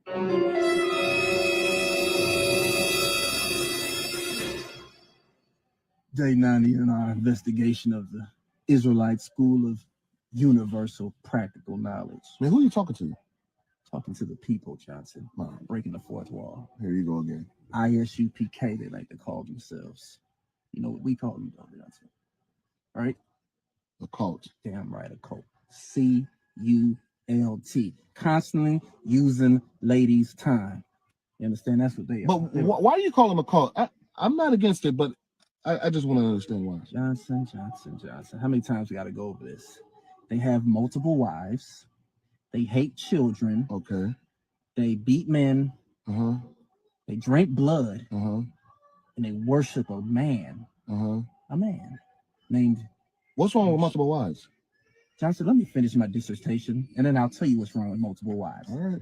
Day 90 in our investigation of the Israelite School of Universal Practical Knowledge. Man, who are you talking to? Talking to the people, Johnson. Breaking the fourth wall. Here you go again. ISUPK, they like to call themselves. You know what we call them, though, Johnson? Right? A cult. Damn right, a cult. CULT. Constantly using ladies' time. You understand? That's what they are. But why do you call them a cult? I'm not against it, but I just want to understand why. Johnson. How many times we got to go over this? They have multiple wives. They hate children. Okay. They beat men. Uh-huh. They drink blood. Uh-huh. And they worship a man. Uh-huh. A man named... What's wrong with multiple wives? Johnson, let me finish my dissertation, and then I'll tell you what's wrong with multiple wives. All right.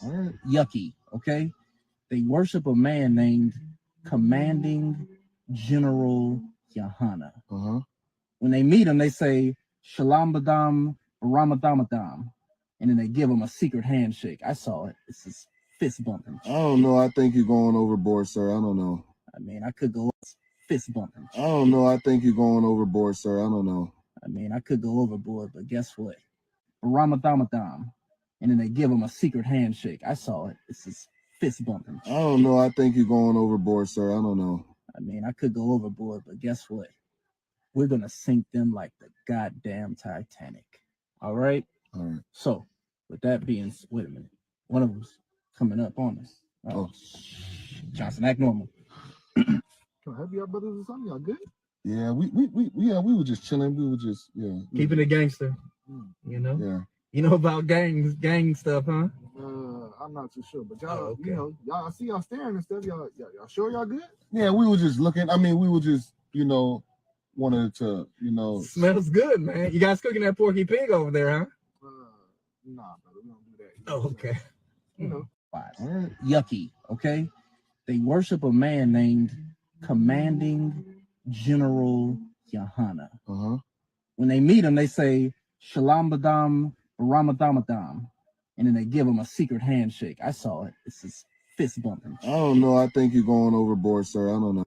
All right. Yucky, okay? They worship a man named Commanding General Yohana. Uh-huh. When they meet him, they say, Shalom Badam, Ramadan, and then they give him a secret handshake. I saw it. It's just fist bumping. I don't know. I think you're going overboard, sir. I don't know. I mean, I could go fist bumping. I don't know. I think you're going overboard, sir. I don't know. I mean, I could go overboard, but guess what? Ramadan, and then they give him a secret handshake. I saw it. It's just fist bumping. I don't know. I think you're going overboard, sir. I don't know. I mean, I could go overboard, but guess what? We're going to sink them like the goddamn Titanic. All right? All right. So, with that being, wait a minute. One of them's coming up on us. Oh. Johnson, act normal. Can I help y'all brothers or something? Y'all good? Yeah, we were just chilling. We were just, Keeping it gangster. You know? Yeah. You know about gang stuff, huh? I'm not too sure, but y'all, y'all, I see y'all staring and stuff. Y'all sure y'all good? Yeah, we were just looking. I mean, we were just, wanted to, Smells good, man. You guys cooking that porky pig over there, huh? Nah, brother, we don't do that. Oh, okay. All right. Yucky, okay? They worship a man named Commanding General Yohana. Uh-huh. When they meet him, they say, Shalom Badam, Ramadan, and then they give him a secret handshake. I saw it. It's just fist bumping. I don't know. I think you're going overboard, sir. I don't know.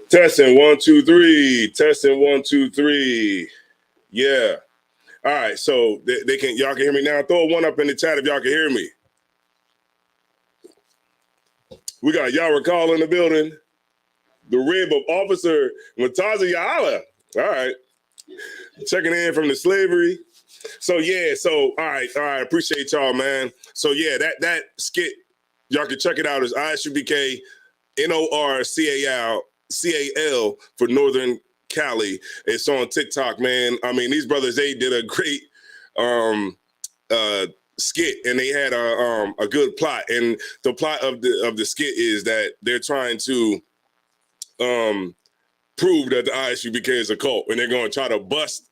Testing 1 2 3. Testing 1 2 3. Yeah. All right. So y'all can hear me now. Throw one up in the chat if y'all can hear me. We got Yara Call in the building. The rib of Officer Mataza Yahala. All right. Checking in from the slavery. So all right. Appreciate y'all, man. So yeah, that skit, y'all can check it out as ISUPK NORCAL for Northern Cali. It's on TikTok, man. I mean, these brothers, they did a great skit, and they had a good plot. And the plot of the skit is that they're trying to prove that the ISUPK is a cult, and they're going to try to bust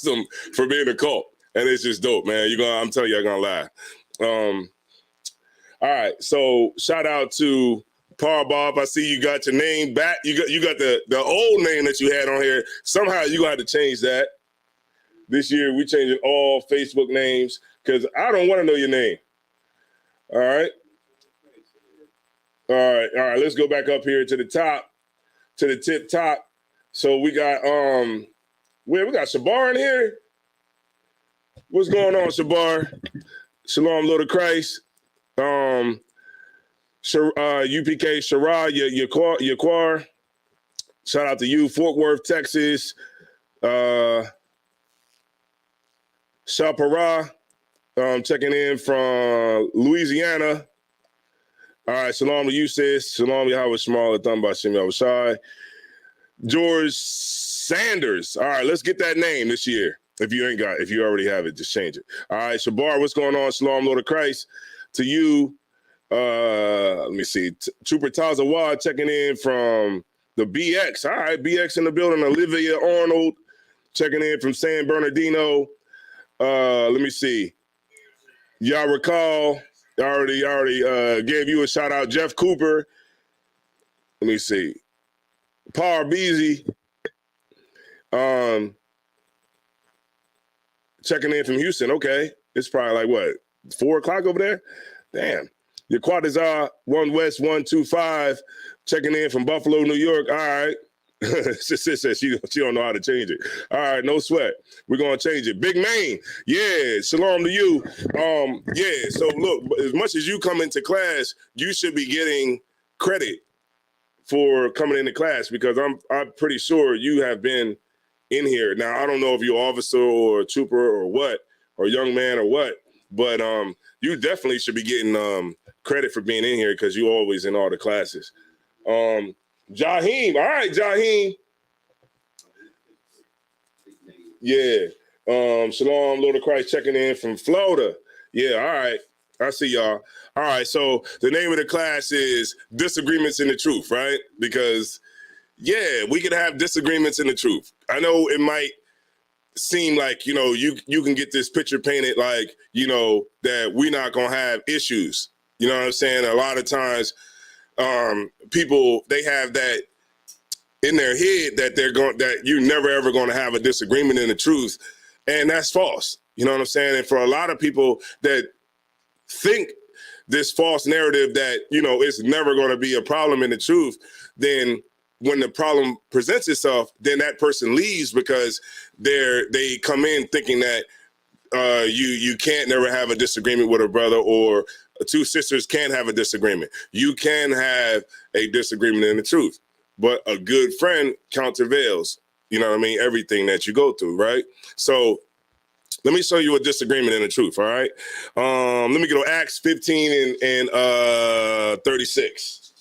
them for being a cult. And it's just dope, man. I'm telling you, I'm gonna laugh. All right, so shout out to Power Bob, I see you got your name back. You got the old name that you had on here. Somehow you got to change that. This year we changing all Facebook names because I don't want to know your name. All right. All right. Let's go back up here to the top, to the tip top. So we got we got Shabar in here. What's going on, Shabar? Shalom, Lord of Christ. UPK Shara, Yaquar. Shout out to you, Fort Worth, Texas. Shapara, checking in from Louisiana. All right, shalom to you, sis. Shalom, Yahweh Shema, Thumba Shem Yahweh Shai. George Sanders. All right, let's get that name this year. If you already have it, just change it. All right, Shabar, what's going on? Shalom, Lord of Christ. To you, let me see. Trooper Tazawa checking in from the BX. All right, BX in the building. Olivia Arnold checking in from San Bernardino. Let me see. Y'all recall, I already gave you a shout out. Jeff Cooper. Let me see. Power Beasy. Checking in from Houston. Okay. It's probably like what? 4 o'clock over there? Damn. Your Quadazar 1 West 125. Checking in from Buffalo, New York. All right. she don't know how to change it. All right, no sweat. We're gonna change it. Big Main, yeah. Shalom to you. Yeah. So look, as much as you come into class, you should be getting credit for coming into class because I'm pretty sure you have been in here. Now I don't know if you're an officer or a trooper or what, or a young man or what, but you definitely should be getting credit for being in here because you're always in all the classes. Jaheim, all right, Jaheim. Yeah. Shalom, Lord of Christ checking in from Florida. Yeah, all right. I see y'all. All right, so the name of the class is Disagreements in the Truth, right? Because, yeah, we could have disagreements in the truth. I know it might seem like, you can get this picture painted like, that we're not going to have issues. You know what I'm saying? A lot of times, people, they have that in their head that you're never ever going to have a disagreement in the truth, and that's false. You know what I'm saying? And for a lot of people that think this false narrative that it's never going to be a problem in the truth, then when the problem presents itself, then that person leaves because they come in thinking that you can't never have a disagreement with a brother, or two sisters can't have a disagreement. You can have a disagreement in the truth, but a good friend countervails, everything that you go through, right? So let me show you a disagreement in the truth, all right? Let me go to Acts 15 and 36.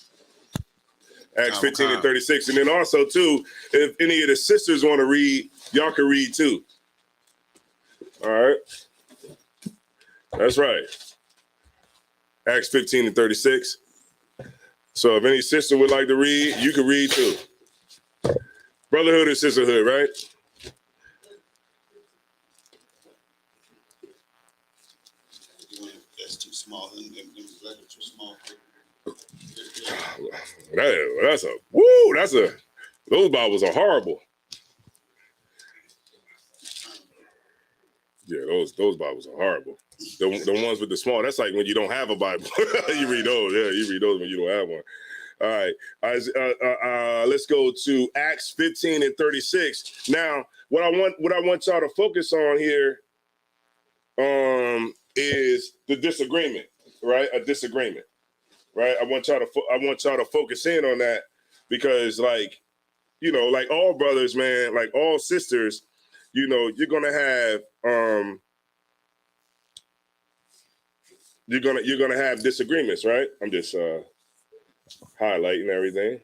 Acts 15 and 36. And then also, too, if any of the sisters want to read, y'all can read, too. All right? That's right. Acts 15 and 36. So if any sister would like to read, you can read too. Brotherhood and sisterhood, right? That's too small. Too small. Those Bibles are horrible. Yeah, those Bibles are horrible. The ones with the small, that's like when you don't have a Bible. You read those. Yeah, you read those when you don't have one. All right. Let's go to Acts 15 and 36. Now, what I want y'all to focus on here is the disagreement, right? A disagreement, right? I want y'all to focus in on that because, like all brothers, man, like all sisters, you're gonna have you're gonna have disagreements, right? I'm just highlighting everything.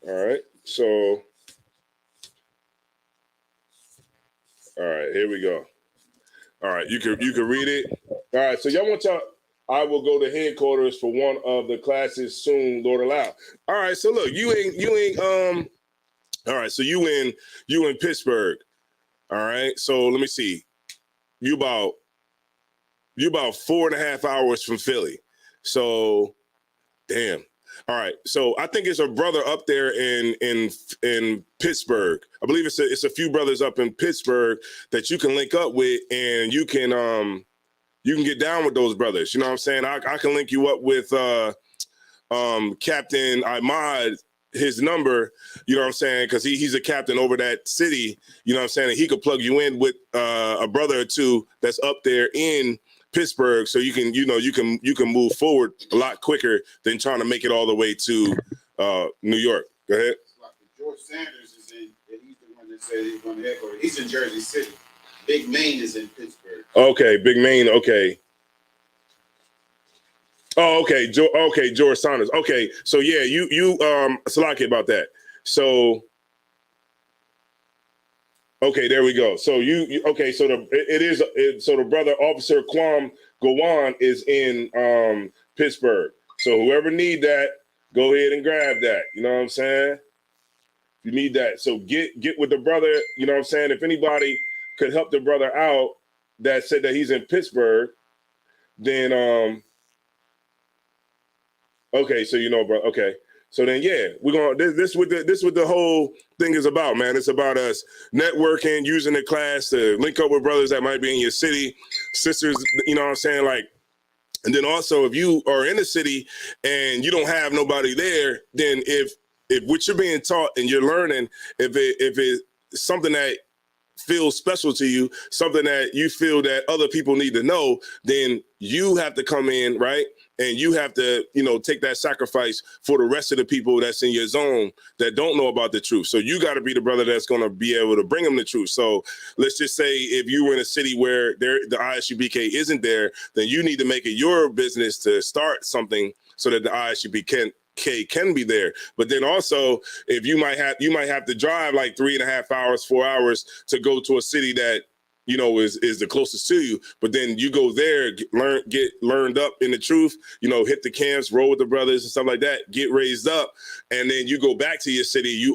All right, so all right, here we go. All right, you can read it. All right, so I will go to headquarters for one of the classes soon, Lord allow. All right, so look, you ain't all right, so you in Pittsburgh. All right, so let me see. You about 4.5 hours from Philly. So Damn. All right. So I think it's a brother up there in Pittsburgh. I believe it's a few brothers up in Pittsburgh that you can link up with, and you can get down with those brothers. You know what I'm saying? I can link you up with Captain Ahmad, his number, you know what I'm saying? Because he's a captain over that city, you know what I'm saying? And he could plug you in with a brother or two that's up there in Pittsburgh, so you can move forward a lot quicker than trying to make it all the way to New York. Go ahead. George Sanders is in. He's the one that said he's going to headquarters. He's in Jersey City. Big Maine is in Pittsburgh. Okay, Big Maine. Okay. Oh, okay. George Sanders. Okay, so yeah, you Salaki about that. So. Okay, there we go. So you okay? So the brother Officer Kwam Gowan is in Pittsburgh. So whoever need that, go ahead and grab that. You know what I'm saying? You need that. So get with the brother. You know what I'm saying? If anybody could help the brother out that said that he's in Pittsburgh, then okay. So bro. Okay. So then, yeah, we're gonna this what the whole thing is about, man. It's about us networking, using the class to link up with brothers that might be in your city, sisters. You know what I'm saying? Like, and then also if you are in the city and you don't have nobody there, then if what you're being taught and you're learning, if it's something that feels special to you, something that you feel that other people need to know, then you have to come in, right? And you have to, take that sacrifice for the rest of the people that's in your zone that don't know about the truth. So you got to be the brother that's going to be able to bring them the truth. So let's just say if you were in a city where the ISUPK isn't there, then you need to make it your business to start something so that the ISUPK can be there. But then also, if you might have to drive like 3.5 hours, 4 hours to go to a city that is the closest to you. But then you go there, get learned up in the truth, hit the camps, roll with the brothers and stuff like that, get raised up, and then you go back to your city. You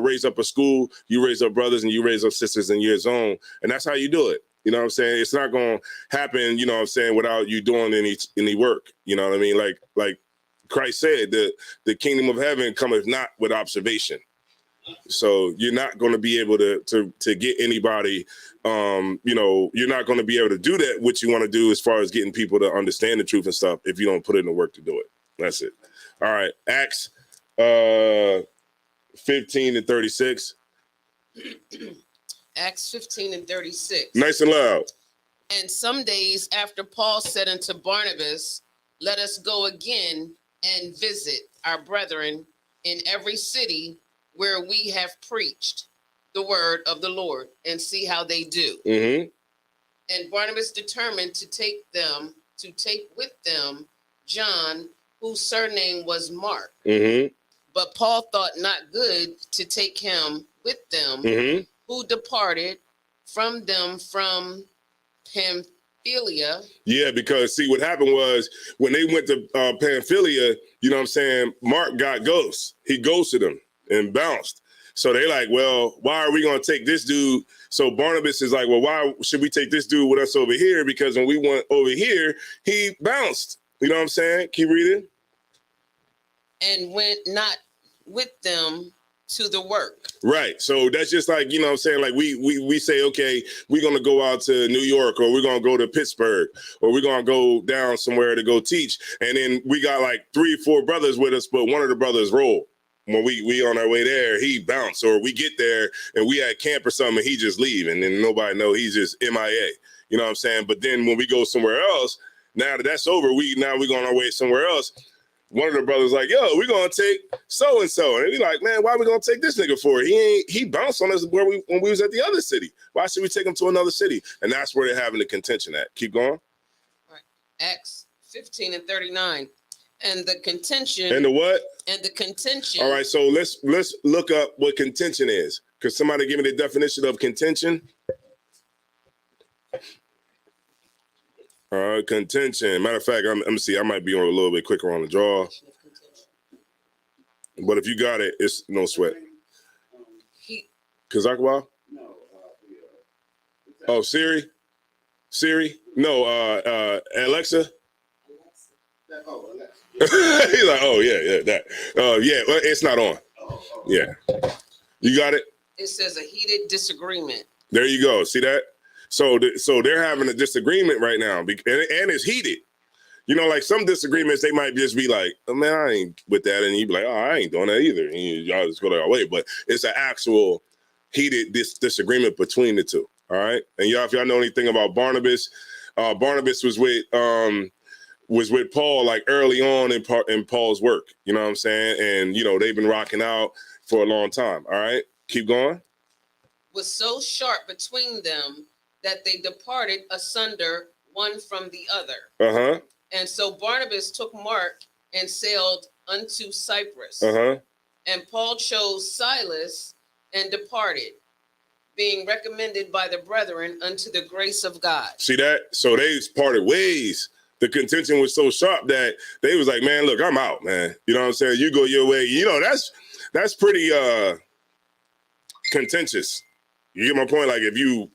raise up a school, you raise up brothers, and you raise up sisters in your zone, and that's how you do it. You know what I'm saying? It's not going to happen, you know what I'm saying, without you doing any work. You know what I mean? Like Christ said, the kingdom of heaven cometh not with observation. So you're not going to be able to get anybody, you're not going to be able to do that, what you want to do as far as getting people to understand the truth and stuff if you don't put in the work to do it. That's it. All right. Acts 15 and 36. Acts 15 and 36. Nice and loud. And some days after Paul said unto Barnabas, let us go again and visit our brethren in every city where we have preached the word of the Lord and see how they do. Mm-hmm. And Barnabas determined to take with them John, whose surname was Mark. Mm-hmm. But Paul thought not good to take him with them, Mm-hmm. who departed from them from Pamphylia. Yeah, because see what happened was when they went to Pamphylia, you know what I'm saying, Mark got ghosts. He ghosted them and bounced. So they like, well, why are we going to take this dude? So Barnabas is like, well, why should we take this dude with us over here? Because when we went over here, he bounced. You know what I'm saying? Keep reading. And went not with them to the work. Right. So that's just like, you know what I'm saying? Like we say, okay, we're going to go out to New York, or we're going to go to Pittsburgh, or we're going to go down somewhere to go teach. And then we got like 3 or 4 brothers with us, but one of the brothers rolled. When we on our way there, he bounced, or we get there and we at camp or something, he just leave, and then nobody know, he's just MIA. You know what I'm saying? But then when we go somewhere else, now that that's over, we going our way somewhere else. One of the brothers like, yo, we're gonna take so and so, and we like, man, why are we gonna take this nigga for? He bounced on us when we was at the other city. Why should we take him to another city? And that's where they're having the contention at. Keep going. All right. Acts 15 and 39. And the contention. And the what? And the contention. All right, so let's look up what contention is. Could somebody give me the definition of contention? All right, contention. Matter of fact, I'm gonna see. I might be a little bit quicker on the draw. But if you got it, it's no sweat. Kazakwa? No. Oh, Siri? No, Alexa? Alexa. Yeah. He's like, oh yeah, that. Yeah, well, it's not on. Yeah, you got it. It says a heated disagreement. There you go. See that? So they're having a disagreement right now, and it's heated. You know, like some disagreements, they might just be like, oh, man, I ain't with that. And you'd be like, oh, I ain't doing that either. And y'all just go their way. But it's an actual heated disagreement between the two. All right. And y'all, if y'all know anything about Barnabas, Barnabas was with Paul like early on in Paul's work. You know what I'm saying? And, you know, they've been rocking out for a long time. All right. Keep going. Was so sharp between them that they departed asunder one from the other. Uh-huh. And so Barnabas took Mark and sailed unto Cyprus. Uh-huh. And Paul chose Silas and departed, being recommended by the brethren unto the grace of God. See that? So they parted ways. The contention was so sharp that they was like, man, look, I'm out, man. You know what I'm saying? You go your way. You know, that's pretty contentious. You get my point? Like if you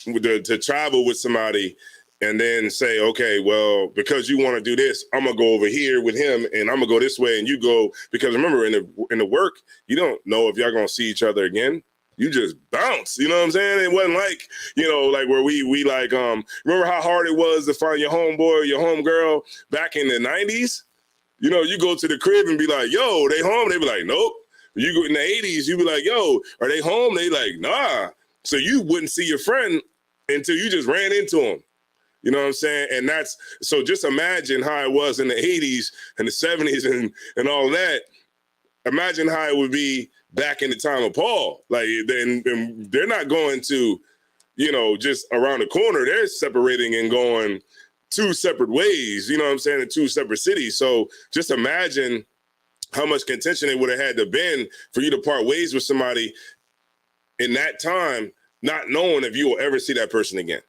to travel with somebody and then say, okay, well, because you want to do this, I'm gonna go over here with him, and I'm gonna go this way, and you go. Because remember, in the work, you don't know if y'all gonna see each other again. You just bounce. You know what I'm saying? It wasn't like, you know, like where we like remember how hard it was to find your homeboy or your homegirl back in the 90s? You know, you go to the crib and be like, yo, they home? They be like, nope. You go in the 80s, you be like, yo, are they home? They like, nah. So you wouldn't see your friend until you just ran into him. You know what I'm saying? And that's, so just imagine how it was in the 80s and the 70s and all that. Imagine how it would be back in the time of Paul. Like, then they're not going to, you know, just around the corner. They're separating and going two separate ways, you know what I'm saying, in two separate cities. So just imagine how much contention it would have had to been for you to part ways with somebody in that time, not knowing if you will ever see that person again,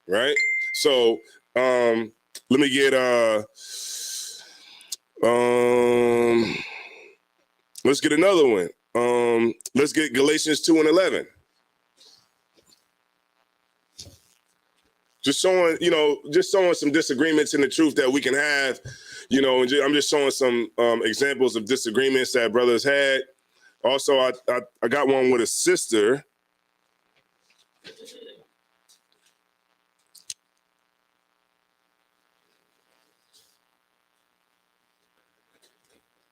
right? So let me get let's get another one. Let's get Galatians 2:11. Just showing some disagreements in the truth that we can have, you know, and I'm just showing some examples of disagreements that brothers had. Also, I got one with a sister.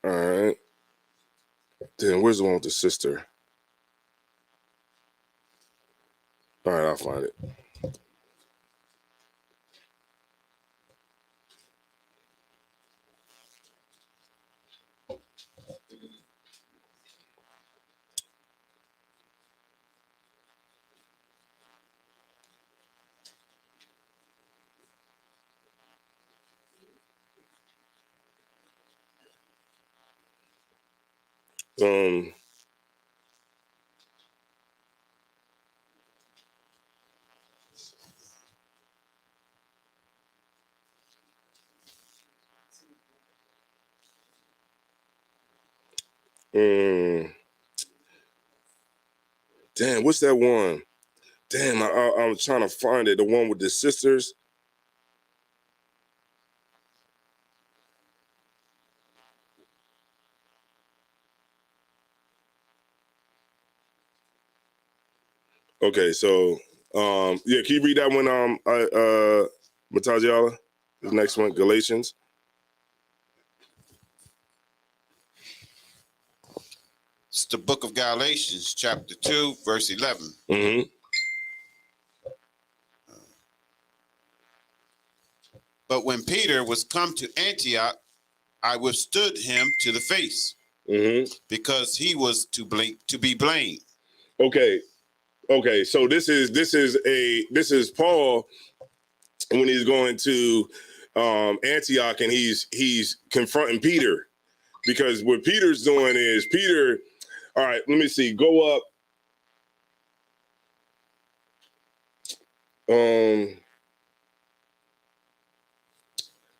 All right. Then where's the one with the sister? All right, I'll find it. Damn, what's that one? Damn, I'm trying to find it. The one with the sisters. Okay, so yeah, can you read that one? Matajiala, the next one, Galatians. It's the book of Galatians, chapter 2, verse 11. Mm-hmm. But when Peter was come to Antioch, I withstood him to the face, because he was to be blamed. Okay. So this is Paul when he's going to Antioch, and he's confronting Peter, because what Peter's doing is Peter. All right, let me see. Go up.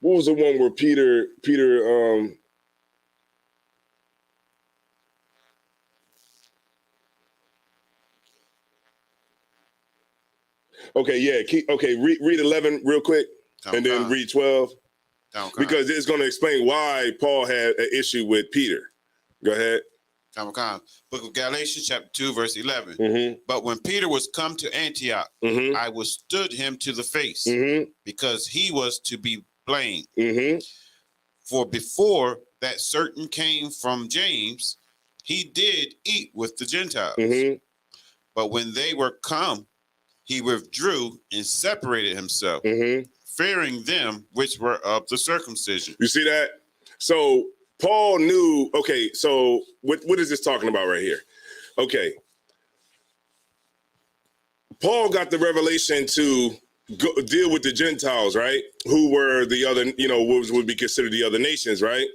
What was the one where Peter okay, yeah. Read 11 real quick, and then read 12. because it's going to explain why Paul had an issue with Peter. Go ahead. Book of Galatians, chapter 2, verse 11. Mm-hmm. But when Peter was come to Antioch, Mm-hmm. I withstood him to the face, Mm-hmm. because he was to be blamed. Mm-hmm. For before that certain came from James, he did eat with the Gentiles. Mm-hmm. But when they were come, he withdrew and separated himself, Mm-hmm. fearing them which were of the circumcision. You see that? So Paul knew, okay, so what is this talking about right here? Okay. Paul got the revelation to deal with the Gentiles, right? Who were the other, what would be considered the other nations, right?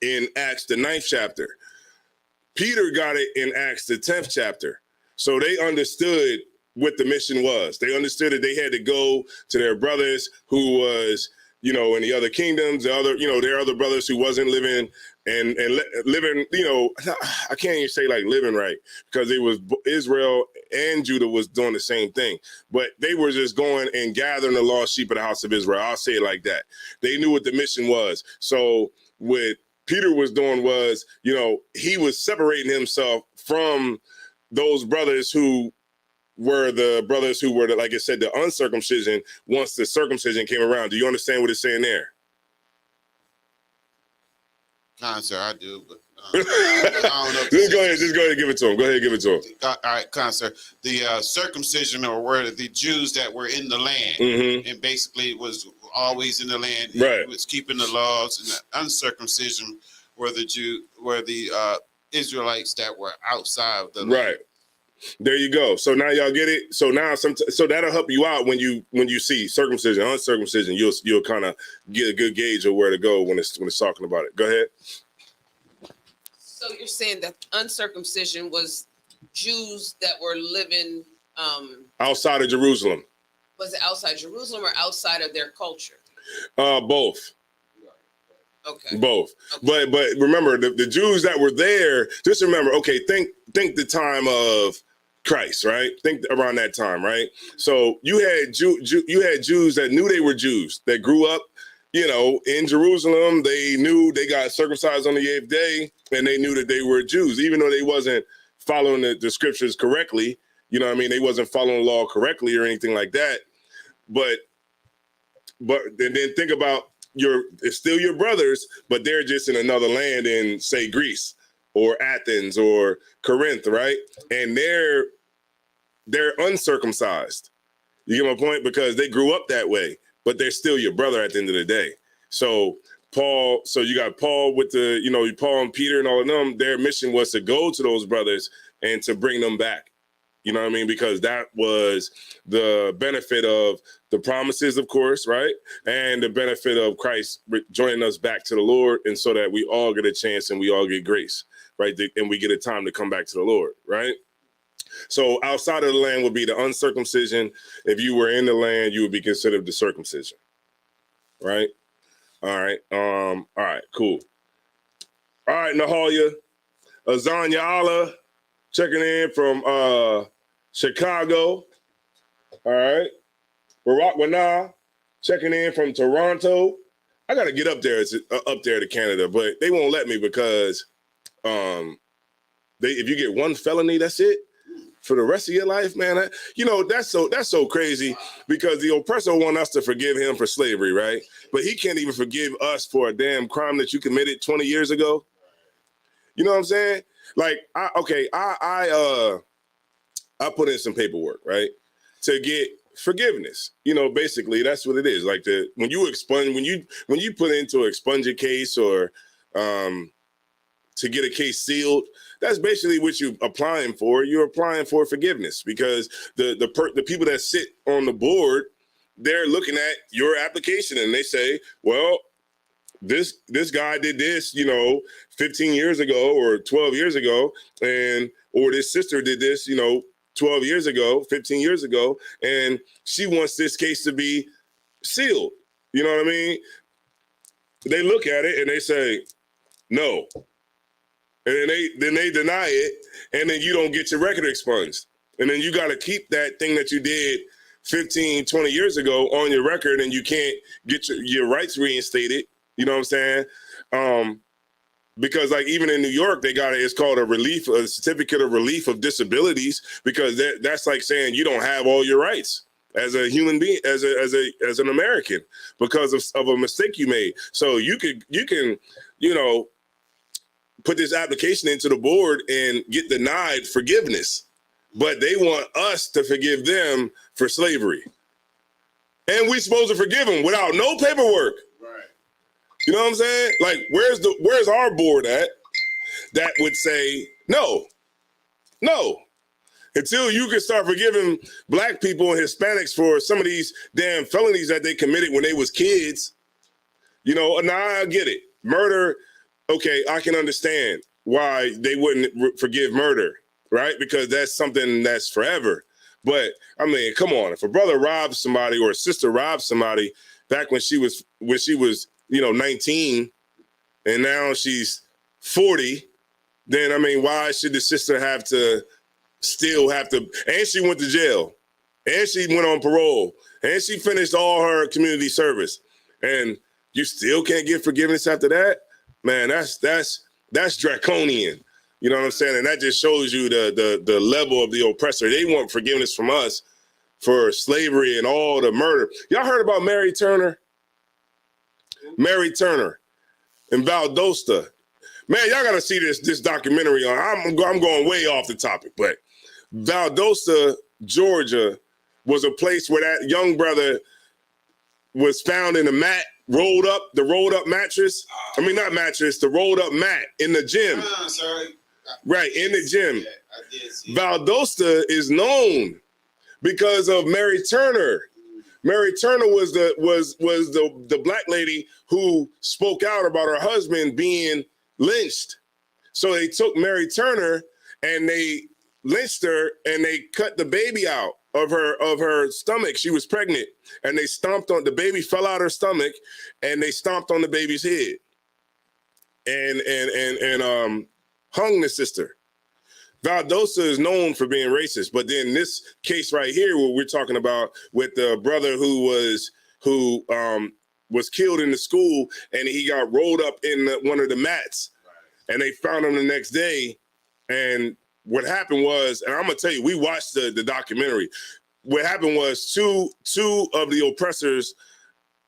In Acts, the 9th chapter. Peter got it in Acts, the 10th chapter. So they understood what the mission was. They understood that they had to go to their brothers who was, in the other kingdoms, their other brothers who wasn't living and living, I can't even say like living right, because it was Israel and Judah was doing the same thing, but they were just going and gathering the lost sheep of the house of Israel. I'll say it like that. They knew what the mission was. So what Peter was doing was, he was separating himself from those brothers who were the brothers who were, like I said, the uncircumcision once the circumcision came around. Do you understand what it's saying there? Sir, I do, but I don't know. Just go ahead and give it to him. Go ahead and give it to him. All right, sir. The circumcision were the Jews that were in the land, Mm-hmm. and basically was always in the land. Right. It was keeping the laws, and the uncircumcision were the Israelites that were outside of the land. Right. There you go. So now y'all get it. So now so that'll help you out when you see circumcision, uncircumcision. You'll kind of get a good gauge of where to go when it's talking about it. Go ahead. So you're saying that uncircumcision was Jews that were living Outside of Jerusalem. Was it outside Jerusalem or outside of their culture? Both. Okay. Both. Okay. But remember the Jews that were there, just remember, okay, think the time of Christ, right? Think around that time, right? So you had Jews that knew they were Jews, that grew up, in Jerusalem. They knew they got circumcised on the 8th day, and they knew that they were Jews, even though they wasn't following the scriptures correctly. They wasn't following the law correctly or anything like that. But then think about it's still your brothers, but they're just in another land in, say, Greece or Athens or Corinth, right? And they're uncircumcised. You get my point? Because they grew up that way, but they're still your brother at the end of the day. So you got Paul with Paul and Peter and all of them, their mission was to go to those brothers and to bring them back. You know what I mean? Because that was the benefit of the promises, of course, right? And the benefit of Christ joining us back to the Lord, and so that we all get a chance and we all get grace, right? And we get a time to come back to the Lord, right? So outside of the land would be the uncircumcision. If you were in the land, you would be considered the circumcision, right? All right. All right, cool. All right, Nahalia, Azanya Allah, checking in from Chicago. All right. Barack Wana, checking in from Toronto. I got to get up there to Canada, but they won't let me because if you get one felony, that's it for the rest of your life, man. That's so crazy, because the oppressor want us to forgive him for slavery, right? But he can't even forgive us for a damn crime that you committed 20 years ago. You know what I'm saying? Like, I put in some paperwork, right, to get forgiveness. Basically that's what it is. Like when you put in to expunge a case or to get a case sealed, that's basically what you're applying for. You're applying for forgiveness, because the people that sit on the board, they're looking at your application and they say, well, this guy did this, 15 years ago or 12 years ago, or this sister did this, 12 years ago, 15 years ago, and she wants this case to be sealed. You know what I mean? They look at it and they say, no. And then they deny it, and then you don't get your record expunged. And then you got to keep that thing that you did 15, 20 years ago on your record, and you can't get your rights reinstated. You know what I'm saying? Because like even in New York, they got it's called a certificate of relief of disabilities, because that's like saying you don't have all your rights as a human being, as an American, because of a mistake you made. So you can, you know, put this application into the board and get denied forgiveness, but they want us to forgive them for slavery, and we supposed to forgive them without no paperwork. Right. You know what I'm saying? Like, where's our board at that would say no? Until you can start forgiving black people and Hispanics for some of these damn felonies that they committed when they was kids. You know, now I get it. Murder, okay, I can understand why they wouldn't forgive murder, right? Because that's something that's forever. But I mean, come on, if a brother robs somebody or a sister robs somebody back when she was, you know, 19, and now she's 40, then I mean, why should the sister still have to, and she went to jail, and she went on parole, and she finished all her community service, and you still can't get forgiveness after that? Man, that's draconian. You know what I'm saying? And that just shows you the level of the oppressor. They want forgiveness from us for slavery and all the murder. Y'all heard about Mary Turner? Mary Turner in Valdosta. Man, y'all gotta see this documentary on. I'm going way off the topic, but Valdosta, Georgia, was a place where that young brother was found in a mat, the rolled up mattress. I mean, not mattress, the rolled up mat in the gym. Sorry. Right, in the gym. Yeah, I did see Valdosta is known because of Mary Turner. Mary Turner was the black lady who spoke out about her husband being lynched. So they took Mary Turner and they lynched her, and they cut the baby out of her stomach. She was pregnant, and they stomped on the baby, fell out her stomach, and they stomped on the baby's head and hung the sister. Valdosta is known for being racist, but then this case right here, what we're talking about with the brother who was killed in the school, and he got rolled up in one of the mats, and they found him the next day. And what happened was, and I'm gonna tell you, we watched the documentary. What happened was two of the oppressors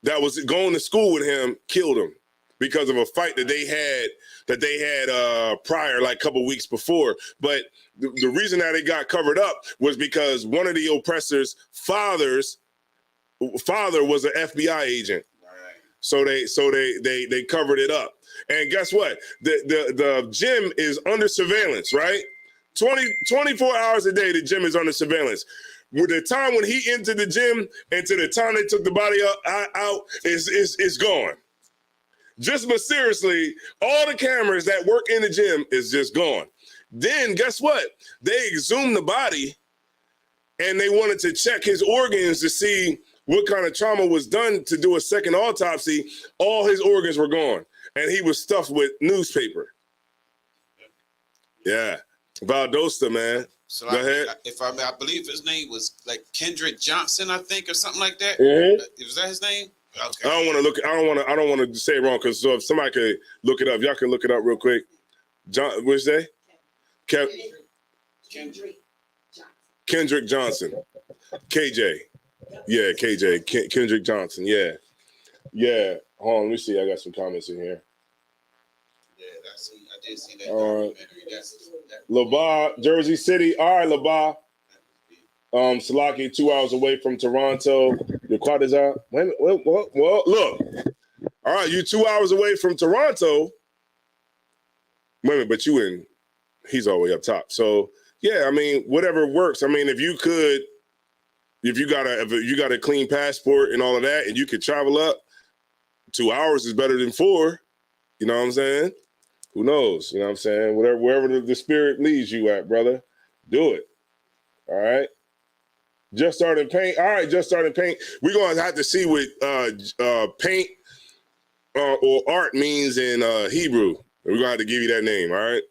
that was going to school with him killed him because of a fight that they had prior, like a couple weeks before. But the reason that it got covered up was because one of the oppressors' father was an FBI agent. Right. So they covered it up. And guess what? The gym is under surveillance, right? 24 hours a day, the gym is under surveillance. With the time when he entered the gym and to the time they took the body out is gone. Just mysteriously, all the cameras that work in the gym is just gone. Then guess what? They exhumed the body, and they wanted to check his organs to see what kind of trauma was done to do a second autopsy. All his organs were gone, and he was stuffed with newspaper. Yeah. Valdosta, man. So go ahead. I believe his name was like Kendrick Johnson, I think, or something like that. Mm-hmm. Was that his name? Okay. I don't want to say it wrong, because so if somebody could look it up, y'all can look it up real quick. John, what's that? Kendrick Johnson. KJ. Yeah, KJ. Kendrick Johnson. Yeah. Yeah. Hold on, let me see. I got some comments in here. Yeah, I did see that documentary. That's LaBar, Jersey City. All right, LaBar. Salaki, 2 hours away from Toronto. Your quad is out. Well, look. All right, you 2 hours away from Toronto. Wait a minute, but he's all the way up top. So yeah, I mean, whatever works. I mean, if you got a clean passport and all of that, and you could travel up, 2 hours is better than 4. You know what I'm saying? Who knows? You know what I'm saying? Wherever the spirit leads you at, brother, do it. All right. Just started paint. All right, just started paint. We're gonna have to see what paint or art means in Hebrew. We're gonna have to give you that name. All right.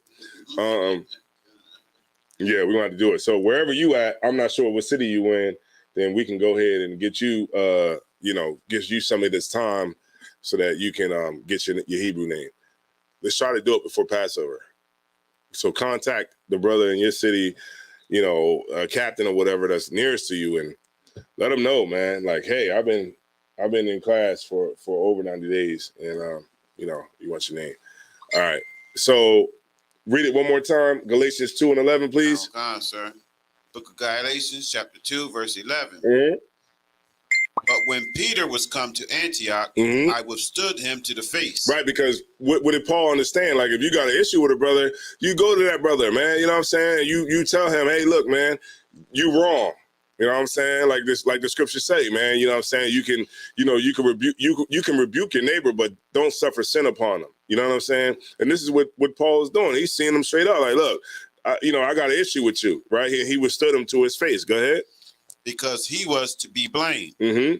Yeah, we're gonna have to do it. So wherever you at, I'm not sure what city you in. then we can go ahead and get you, get you some of this time so that you can get your Hebrew name. Let's try to do it before Passover. So contact the brother in your city, captain or whatever that's nearest to you, and let them know, man. Like, hey, I've been in class for over 90 days, and you want your name. All right. So read it one more time. Galatians 2:11, please. Okay, sir. Book of Galatians, chapter 2, verse 11. Mm-hmm. But when Peter was come to Antioch, Mm-hmm. I withstood him to the face. Right, because what did Paul understand? Like, if you got an issue with a brother, you go to that brother, man. You know what I'm saying? You tell him, hey, look, man, you wrong. You know what I'm saying? Like the scriptures say, man. You know what I'm saying? You can rebuke your neighbor, but don't suffer sin upon them. You know what I'm saying? And this is what Paul is doing. He's seeing them straight up. Like, look, I got an issue with you, right? He withstood him to his face. Go ahead. Because he was to be blamed. Mm-hmm.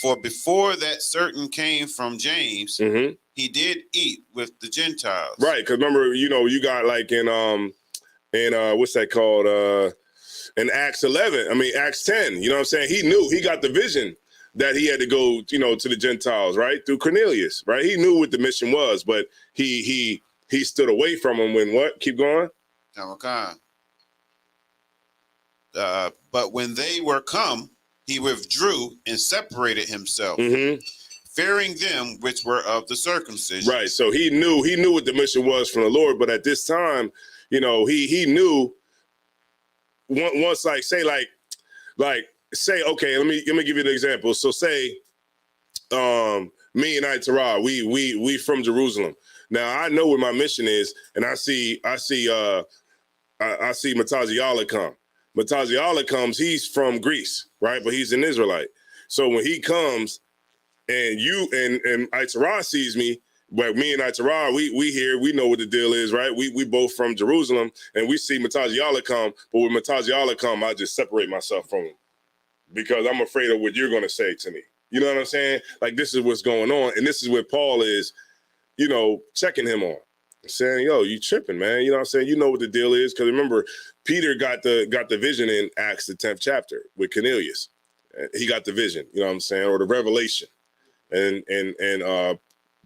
For before that certain came from James, mm-hmm. he did eat with the Gentiles. Right, because remember, you got like in what's that called? In Acts 10. You know what I'm saying? He knew, he got the vision that he had to go, to the Gentiles, right? Through Cornelius, right? He knew what the mission was, but he stood away from him when what? Keep going. Okay. But when they were come, he withdrew and separated himself, mm-hmm. fearing them which were of the circumcision. Right. So he knew what the mission was from the Lord, but at this time, he knew once say, okay, let me give you an example. So say, me and Itarah, we from Jerusalem. Now I know where my mission is, and I see Mataziala come. Mataziala comes, he's from Greece, right? But he's an Israelite. So when he comes and and Itarah sees me, but me and Itarah, we here, we know what the deal is, right? We both from Jerusalem, and we see Mataziala come, but when Mataziala come, I just separate myself from him because I'm afraid of what you're going to say to me. You know what I'm saying? Like, this is what's going on, and this is what Paul is, checking him on. Saying, yo, you tripping, man. You know what I'm saying? You know what the deal is. Because remember, Peter got the vision in Acts, the 10th chapter with Cornelius. He got the vision, you know what I'm saying? Or the revelation. And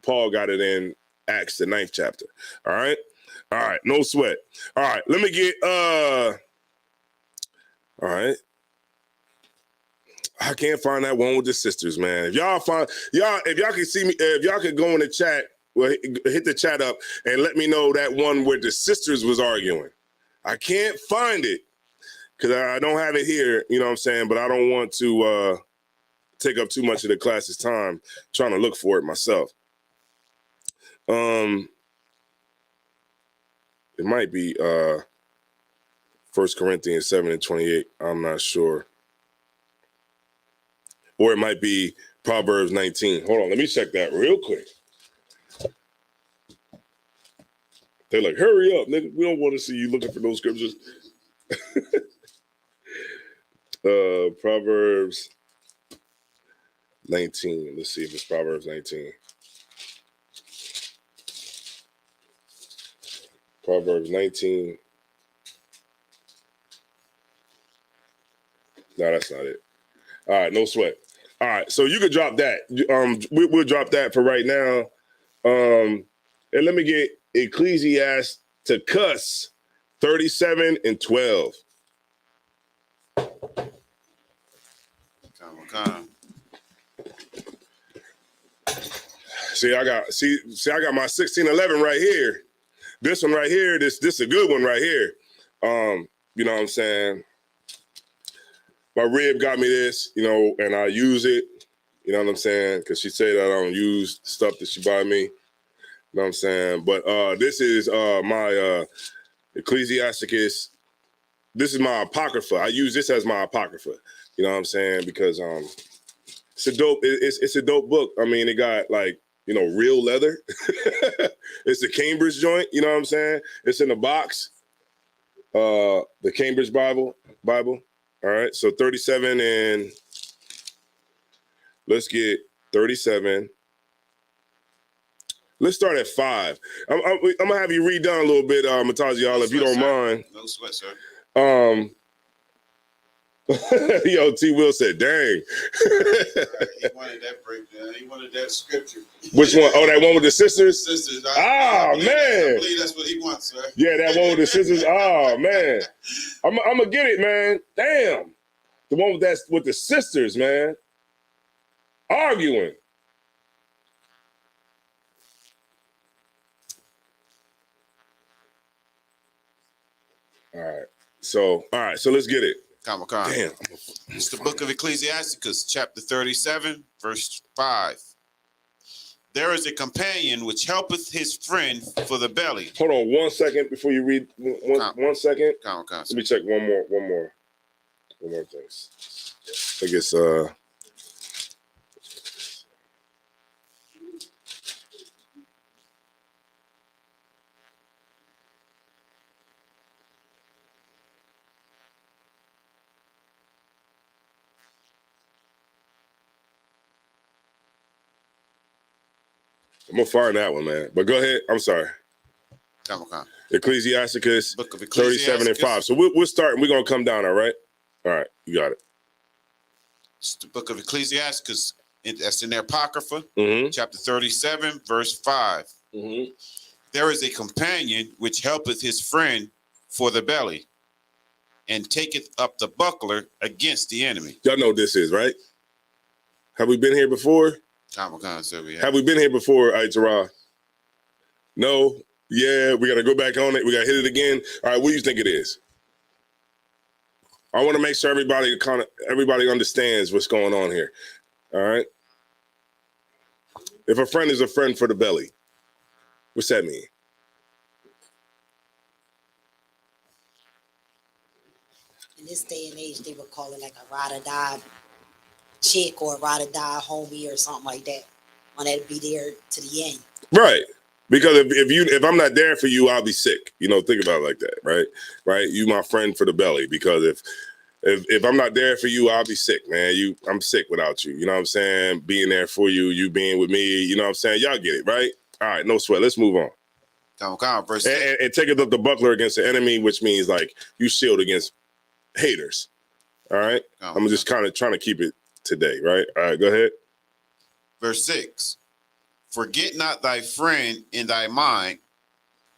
Paul got it in Acts, the 9th chapter. All right. No sweat. All right. Let me get, all right. I can't find that one with the sisters, man. If y'all can see me, if y'all could go in the chat, well, hit the chat up and let me know that one where the sisters was arguing. I can't find it because I don't have it here, you know what I'm saying? But I don't want to take up too much of the class's time trying to look for it myself. It might be 1 Corinthians 7:28. I'm not sure. Or it might be Proverbs 19. Hold on, let me check that real quick. They're like, hurry up, nigga. We don't want to see you looking for those scriptures. Proverbs 19. Let's see if it's Proverbs 19. Proverbs 19. No, that's not it. All right, no sweat. All right, so you could drop that. We'll drop that for right now. And let me get Ecclesiasticus 37:12. Okay. See, I got my 16:11 right here. This one right here, this is a good one right here. You know what I'm saying? My rib got me this, and I use it. You know what I'm saying? Because she said I don't use stuff that she buy me. You know what I'm saying? But this is my Ecclesiasticus. This is my Apocrypha. I use this as my Apocrypha. You know what I'm saying? Because it's a dope book. I mean, it got real leather. It's a Cambridge joint. You know what I'm saying? It's in a box. The Cambridge Bible. All right. So 37 and let's get 37. Let's start at 5. I'm gonna have you read down a little bit, Mataziala, if you don't mind. No sweat, sir. Yo, T. Will said, dang. He wanted that breakdown. He wanted that scripture. Which one? Oh, that one with the sisters? Sisters. Ah, man. I believe that's what he wants, sir. Yeah, that one with the sisters. Oh, man. I'm going to get it, man. Damn. The one with the sisters, man. Arguing. All right, so let's get it. Come. Damn. It's the book of Ecclesiasticus, chapter 37, verse 5. There is a companion which helpeth his friend for the belly. Hold on 1 second before you read. One second. Come. Let me check one more thing. I guess I'm gonna find that one, man. But go ahead. I'm sorry. Come. Ecclesiasticus, Book of 37 and 5. So we're starting. We're gonna come down. All right. All right. You got it. It's the book of Ecclesiasticus. That's in the Apocrypha, Mm-hmm. chapter 37, verse 5. Mm-hmm. There is a companion which helpeth his friend for the belly, and taketh up the buckler against the enemy. Y'all know what this is, right? Have we been here before? Come. So we Have we been here before, Aitzara? No? Yeah, we got to go back on it. We got to hit it again. All right, what do you think it is? I want to make sure everybody understands what's going on here. All right? If a friend is a friend for the belly, what's that mean? In this day and age, they would call it like a ride or die chick or a ride or die homie or something like that. One that'd be there to the end. Right. Because if I'm not there for you, I'll be sick. You know, think about it like that, right? Right? You my friend for the belly. Because if I'm not there for you, I'll be sick, man. I'm sick without you. You know what I'm saying? Being there for you, you being with me, you know what I'm saying? Y'all get it, right? All right, no sweat. Let's move on. Come. Verse 6. And take up the buckler against the enemy, which means like you shield against haters. All right? I'm just kind of trying to keep it today, right? All right, go ahead. Verse 6. Forget not thy friend in thy mind,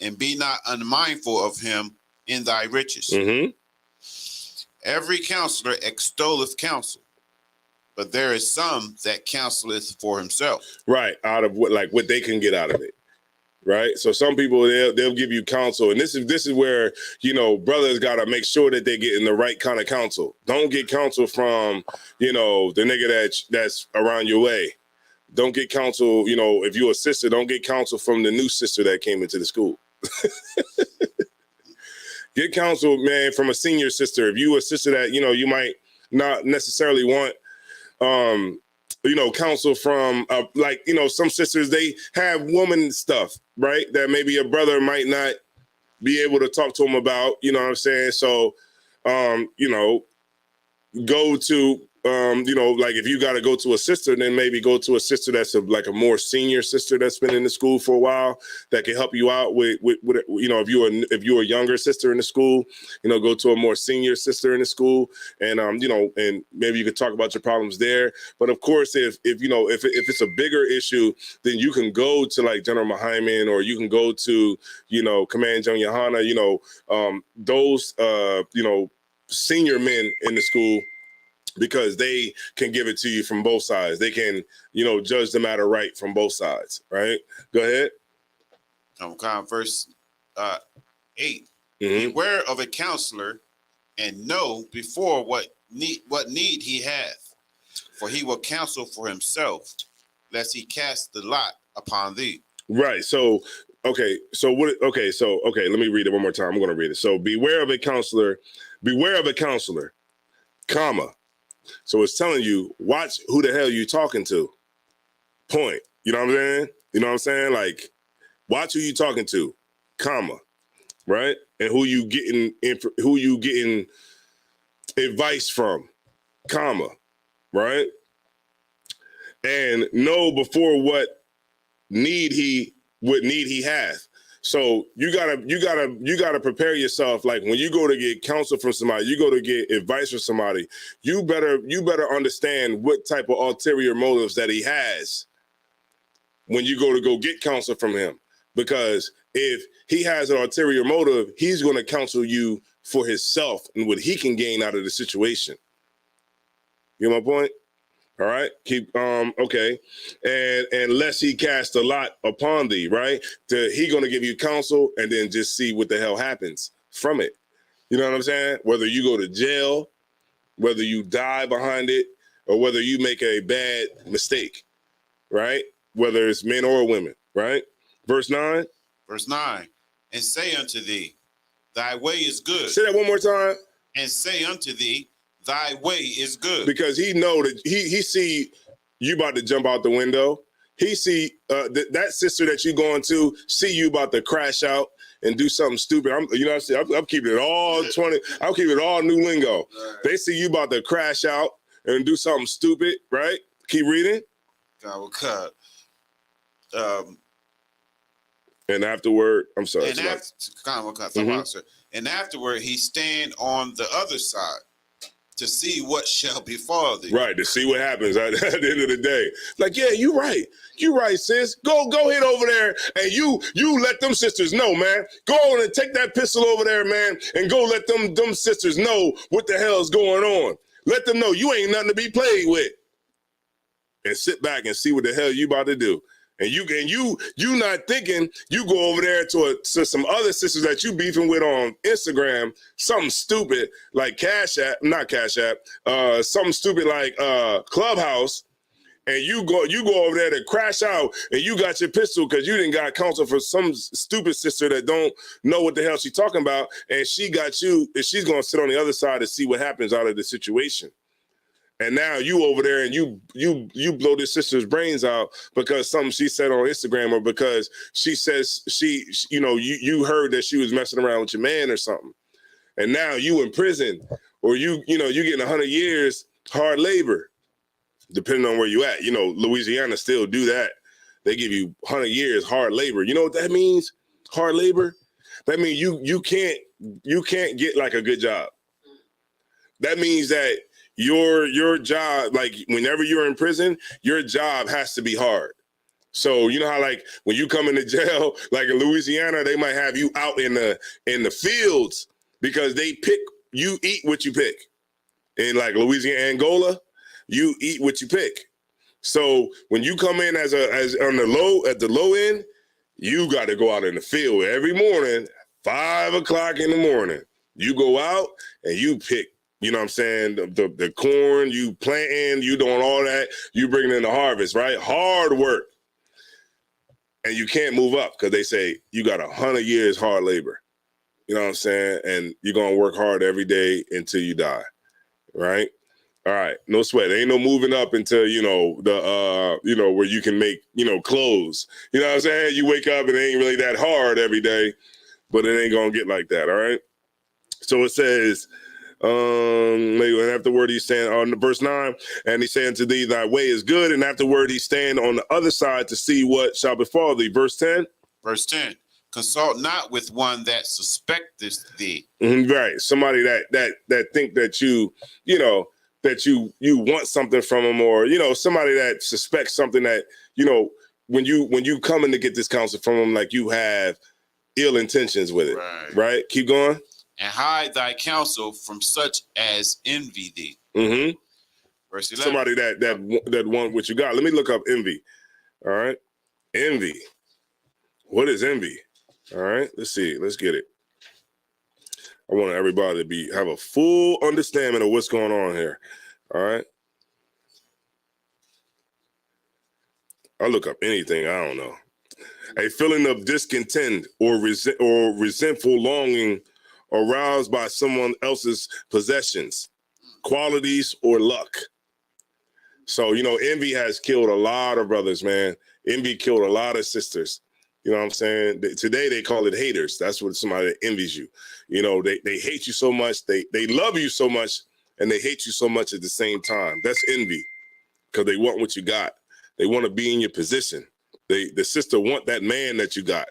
and be not unmindful of him in thy riches. Mm-hmm. Every counselor extolleth counsel, but there is some that counseleth for himself. Right, out of what they can get out of it. Right. So some people they'll give you counsel. And this is where, you know, brothers gotta make sure that they're getting the right kind of counsel. Don't get counsel from, you know, the nigga that's around your way. Don't get counsel, you know, if you're a sister, don't get counsel from the new sister that came into the school. Get counsel, man, from a senior sister. If you a sister that, you know, you might not necessarily want you know, counsel from like, you know, some sisters, they have woman stuff, right? That maybe a brother might not be able to talk to them about, you know what I'm saying? So, you know, go to, you know, like if you got to go to a sister, then maybe go to a sister that's like a more senior sister that's been in the school for a while that can help you out with you know, if you're a younger sister in the school, you know, go to a more senior sister in the school, and you know, and maybe you could talk about your problems there. But of course, if you know, if it's a bigger issue, then you can go to like General Mahyman, or you can go to, you know, Command John Yohana, you know, those you know, senior men in the school, because they can give it to you from both sides. They can, you know, judge the matter right from both sides, right? Go ahead. Verse 8. Mm-hmm. Beware of a counselor, and know before what need he hath, for he will counsel for himself, lest he cast the lot upon thee. Right. So, okay. So what? Okay. So, okay. Let me read it one more time. I'm going to read it. So, beware of a counselor, comma. So it's telling you, watch who the hell you talking to. Point. You know what I'm saying? You know what I'm saying? Like, watch who you talking to, comma, right? And who you getting advice from, comma, right? And know before what need he hath. So you gotta prepare yourself. Like when you go to get counsel from somebody, you go to get advice from somebody, you better understand what type of ulterior motives that he has when you go get counsel from him. Because if he has an ulterior motive, he's going to counsel you for himself and what he can gain out of the situation. You know my point? All right. Keep okay. And lest he cast a lot upon thee, right? He gonna give you counsel and then just see what the hell happens from it. You know what I'm saying? Whether you go to jail, whether you die behind it, or whether you make a bad mistake, right? Whether it's men or women, right? Verse 9. Verse 9. And say unto thee, thy way is good. Say that one more time. And say unto thee, thy way is good. Because he know that he see you about to jump out the window. He see that sister that you going to see you about to crash out and do something stupid. I'm keeping it all 20. I'm keeping it all new lingo. Right. They see you about to crash out and do something stupid, right? Keep reading. God will cut. And afterward, I'm sorry. And afterward, he stand on the other side to see what shall befall thee. Right, to see what happens at the end of the day. Like, yeah, you're right. You're right, sis. Go hit over there and you let them sisters know, man. Go on and take that pistol over there, man, and go let them sisters know what the hell's going on. Let them know you ain't nothing to be played with. And sit back and see what the hell you about to do. And you not thinking you go over there to some other sisters that you beefing with on Instagram, something stupid like something stupid like Clubhouse, and you go over there to crash out, and you got your pistol because you didn't got counsel for some stupid sister that don't know what the hell she's talking about, and she got you, and she's gonna sit on the other side to see what happens out of the situation. And now you over there and you blow this sister's brains out because something she said on Instagram, or because she says you heard that she was messing around with your man or something. And now you in prison, or you getting 100 years hard labor, depending on where you at. Louisiana still do that. They give you 100 years hard labor. You know what that means? Hard labor? That means you can't get like a good job. That means that your job, like whenever you're in prison, your job has to be hard. So you know how like when you come into jail, like in Louisiana, they might have you out in the fields because you eat what you pick. In like Louisiana, Angola, you eat what you pick. So when you come in as on the low end, you got to go out in the field every morning, 5 o'clock in the morning. You go out and you pick. You know what I'm saying? The corn, you planting, you doing all that, you bringing in the harvest, right? Hard work. And you can't move up because they say you got 100 years hard labor. You know what I'm saying? And you're going to work hard every day until you die, right? All right, no sweat. There ain't no moving up until, where you can make, clothes. You know what I'm saying? You wake up and it ain't really that hard every day, but it ain't going to get like that, all right? So it says... and afterward he's saying on verse 9, and he's saying to thee, thy way is good, and afterward he's staying on the other side to see what shall befall thee. Verse 10. Consult not with one that suspecteth thee. Mm-hmm, right. Somebody that think that that you want something from him, or somebody that suspects something that when you come in to get this counsel from him, like you have ill intentions with it. Right? Keep going. And hide thy counsel from such as envy thee. Mm-hmm. Verse 11. Somebody that want what you got. Let me look up envy. All right. Envy. What is envy? All right. Let's see. Let's get it. I want everybody to have a full understanding of what's going on here. All right. I'll look up anything. I don't know. A feeling of discontent or resentful longing aroused by someone else's possessions, qualities, or luck. So, envy has killed a lot of brothers, man. Envy killed a lot of sisters. You know what I'm saying? Today they call it haters. That's what somebody that envies you. They hate you so much. They love you so much, and they hate you so much at the same time. That's envy, because they want what you got. They want to be in your position. The sister want that man that you got.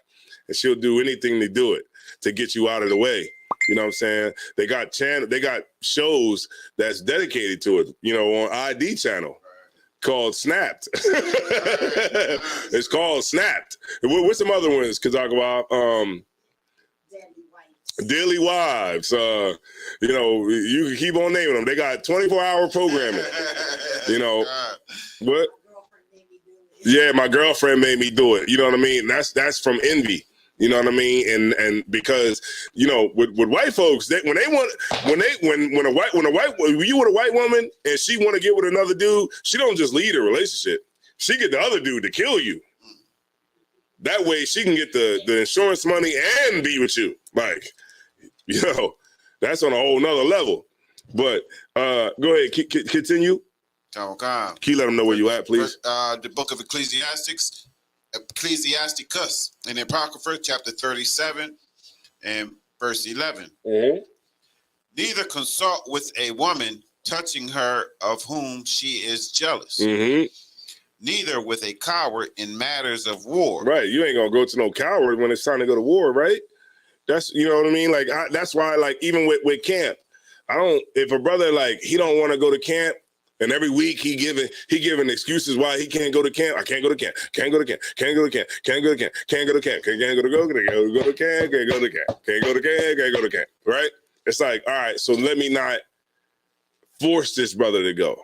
and she'll do anything to do it to get you out of the way. You know what I'm saying? They got shows that's dedicated to it, you know, on ID channel called Snapped. It's called Snapped. What's some other ones? Kazakawa, Daily Wives. You know, you can keep on naming them. They got 24-hour programming. You know, what? Yeah, my girlfriend made me do it. You know what I mean? That's from envy. You know what I mean? And because, you know, with white folks, when you with a white woman and she want to get with another dude, she don't just leave the relationship. She get the other dude to kill you. That way she can get the insurance money and be with you. Like, you know, that's on a whole nother level. But go ahead, continue. Okay. Can you let them know where you at, please? The book of Ecclesiasticus, in the Apocrypha, chapter 37 and verse 11. Mm-hmm. Neither consult with a woman touching her of whom she is jealous. Mm-hmm. Neither with a coward in matters of war. Right. You ain't gonna go to no coward when it's time to go to war, right? That's, you know what I mean? Like, that's why, like, even with camp, if a brother, like, he don't want to go to camp, and every week he giving excuses why he can't go to camp. I can't go to camp. Can't go to camp. Can't go to camp. Can't go to camp. Can't go to camp. Can't go to camp. Can't go to camp. Can't go to camp. Can't go to camp. Can't go to camp. Right? It's like, all right, so let me not force this brother to go.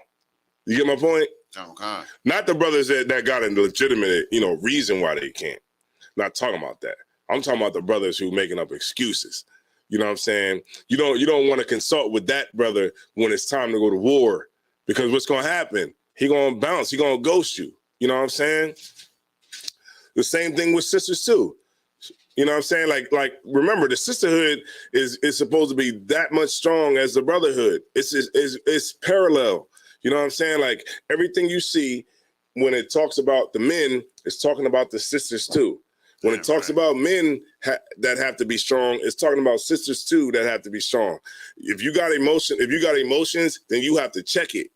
You get my point? Okay. Not the brothers that got a legitimate, you know, reason why they can't. Not talking about that. I'm talking about the brothers who making up excuses. You know what I'm saying? You don't want to consult with that brother when it's time to go to war. Because what's going to happen? He going to bounce. He going to ghost you. You know what I'm saying? The same thing with sisters too. You know what I'm saying? Like remember, the sisterhood is supposed to be that much strong as the brotherhood. It's parallel. You know what I'm saying? Like everything you see when it talks about the men, it's talking about the sisters too. When it talks about men that have to be strong, it's talking about sisters too that have to be strong. If you got emotions, then you have to check it.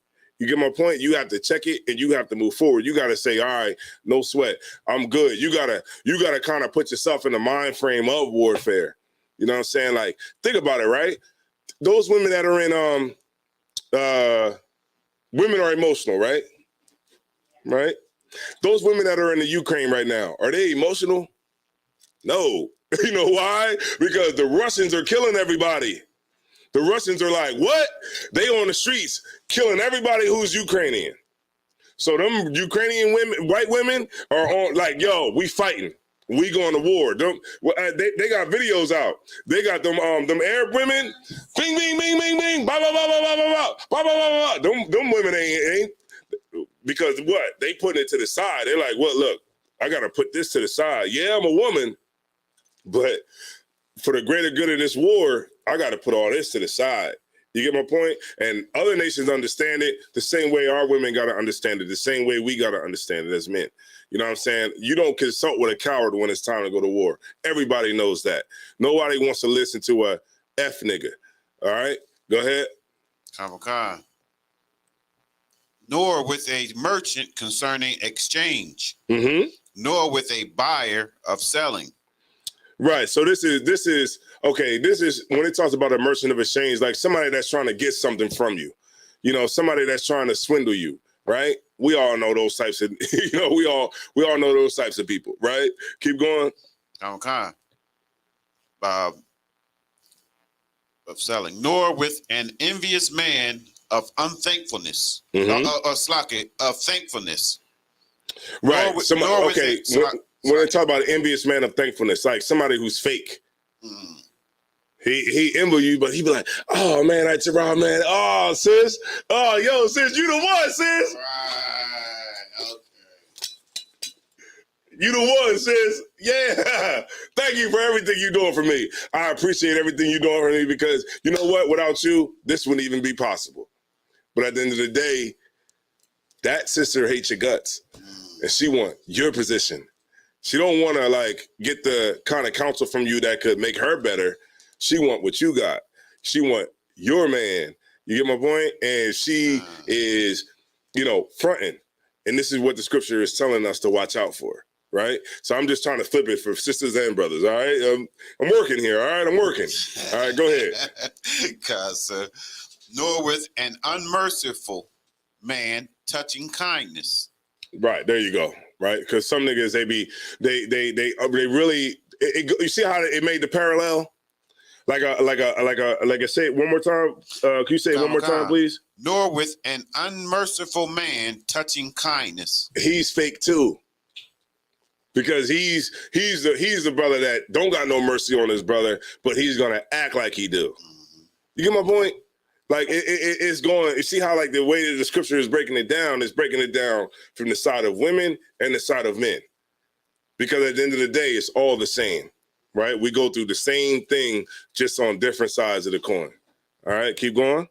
You get my point? You have to check it and you have to move forward. You got to say, all right, no sweat. I'm good. You gotta kind of put yourself in the mind frame of warfare. You know what I'm saying? Like, think about it, right? Those women that are in women are emotional, right? Right? Those women that are in the Ukraine right now, are they emotional? No. You know why? Because the Russians are killing everybody. The Russians are like, what? They on the streets killing everybody who's Ukrainian. So them Ukrainian women, white women are on like, yo, we fighting. We going to war. They got videos out. They got them Arab women, bing, bing, bing, bing, bing, blah, blah, blah, blah, blah, blah, blah, blah, blah, blah. Them women ain't, because what? They putting it to the side. They're like, well, look, I got to put this to the side. Yeah, I'm a woman, but for the greater good of this war, I got to put all this to the side. You get my point? And other nations understand it the same way our women got to understand it, the same way we got to understand it as men. You know what I'm saying? You don't consult with a coward when it's time to go to war. Everybody knows that. Nobody wants to listen to a F nigga. All right? Go ahead. Okay. Nor with a merchant concerning exchange, nor with a buyer of selling. Right. So this is okay. This is when it talks about a merchant of exchange, like somebody that's trying to get something from you, you know, somebody that's trying to swindle you. Right. We all know those types of, you know, we all know those types of people. Right. Keep going. Okay. Of selling, nor with an envious man of unthankfulness, of thankfulness. Right. Okay. When they talk about an envious man of thankfulness, like somebody who's fake. He envy you, but he be like, oh man, that's Gerard, man. Oh, sis. Oh, yo, sis, you the one, sis. Right. Okay. You the one, sis. Yeah. Thank you for everything you're doing for me. I appreciate everything you're doing for me because you know what? Without you, this wouldn't even be possible. But at the end of the day, that sister hates your guts. And she want your position. She don't want to like get the kind of counsel from you that could make her better. She want what you got. She want your man. You get my point? And she is, you know, fronting. And this is what the scripture is telling us to watch out for, right? So I'm just trying to flip it for sisters and brothers, all right? I'm working here, all right? I'm working. All right, go ahead. Cause nor with an unmerciful man touching kindness. Right, there you go, right? Because some niggas, they really, you see how it made the parallel? Like say it one more time. Can you say it one more time, please? Nor with an unmerciful man touching kindness. He's fake too. Because he's the brother that don't got no mercy on his brother, but he's gonna act like he do. You get my point? Like it's going. You see how like the way that the scripture is breaking it down is breaking it down from the side of women and the side of men. Because at the end of the day, it's all the same, right? We go through the same thing, just on different sides of the coin. All right, keep going.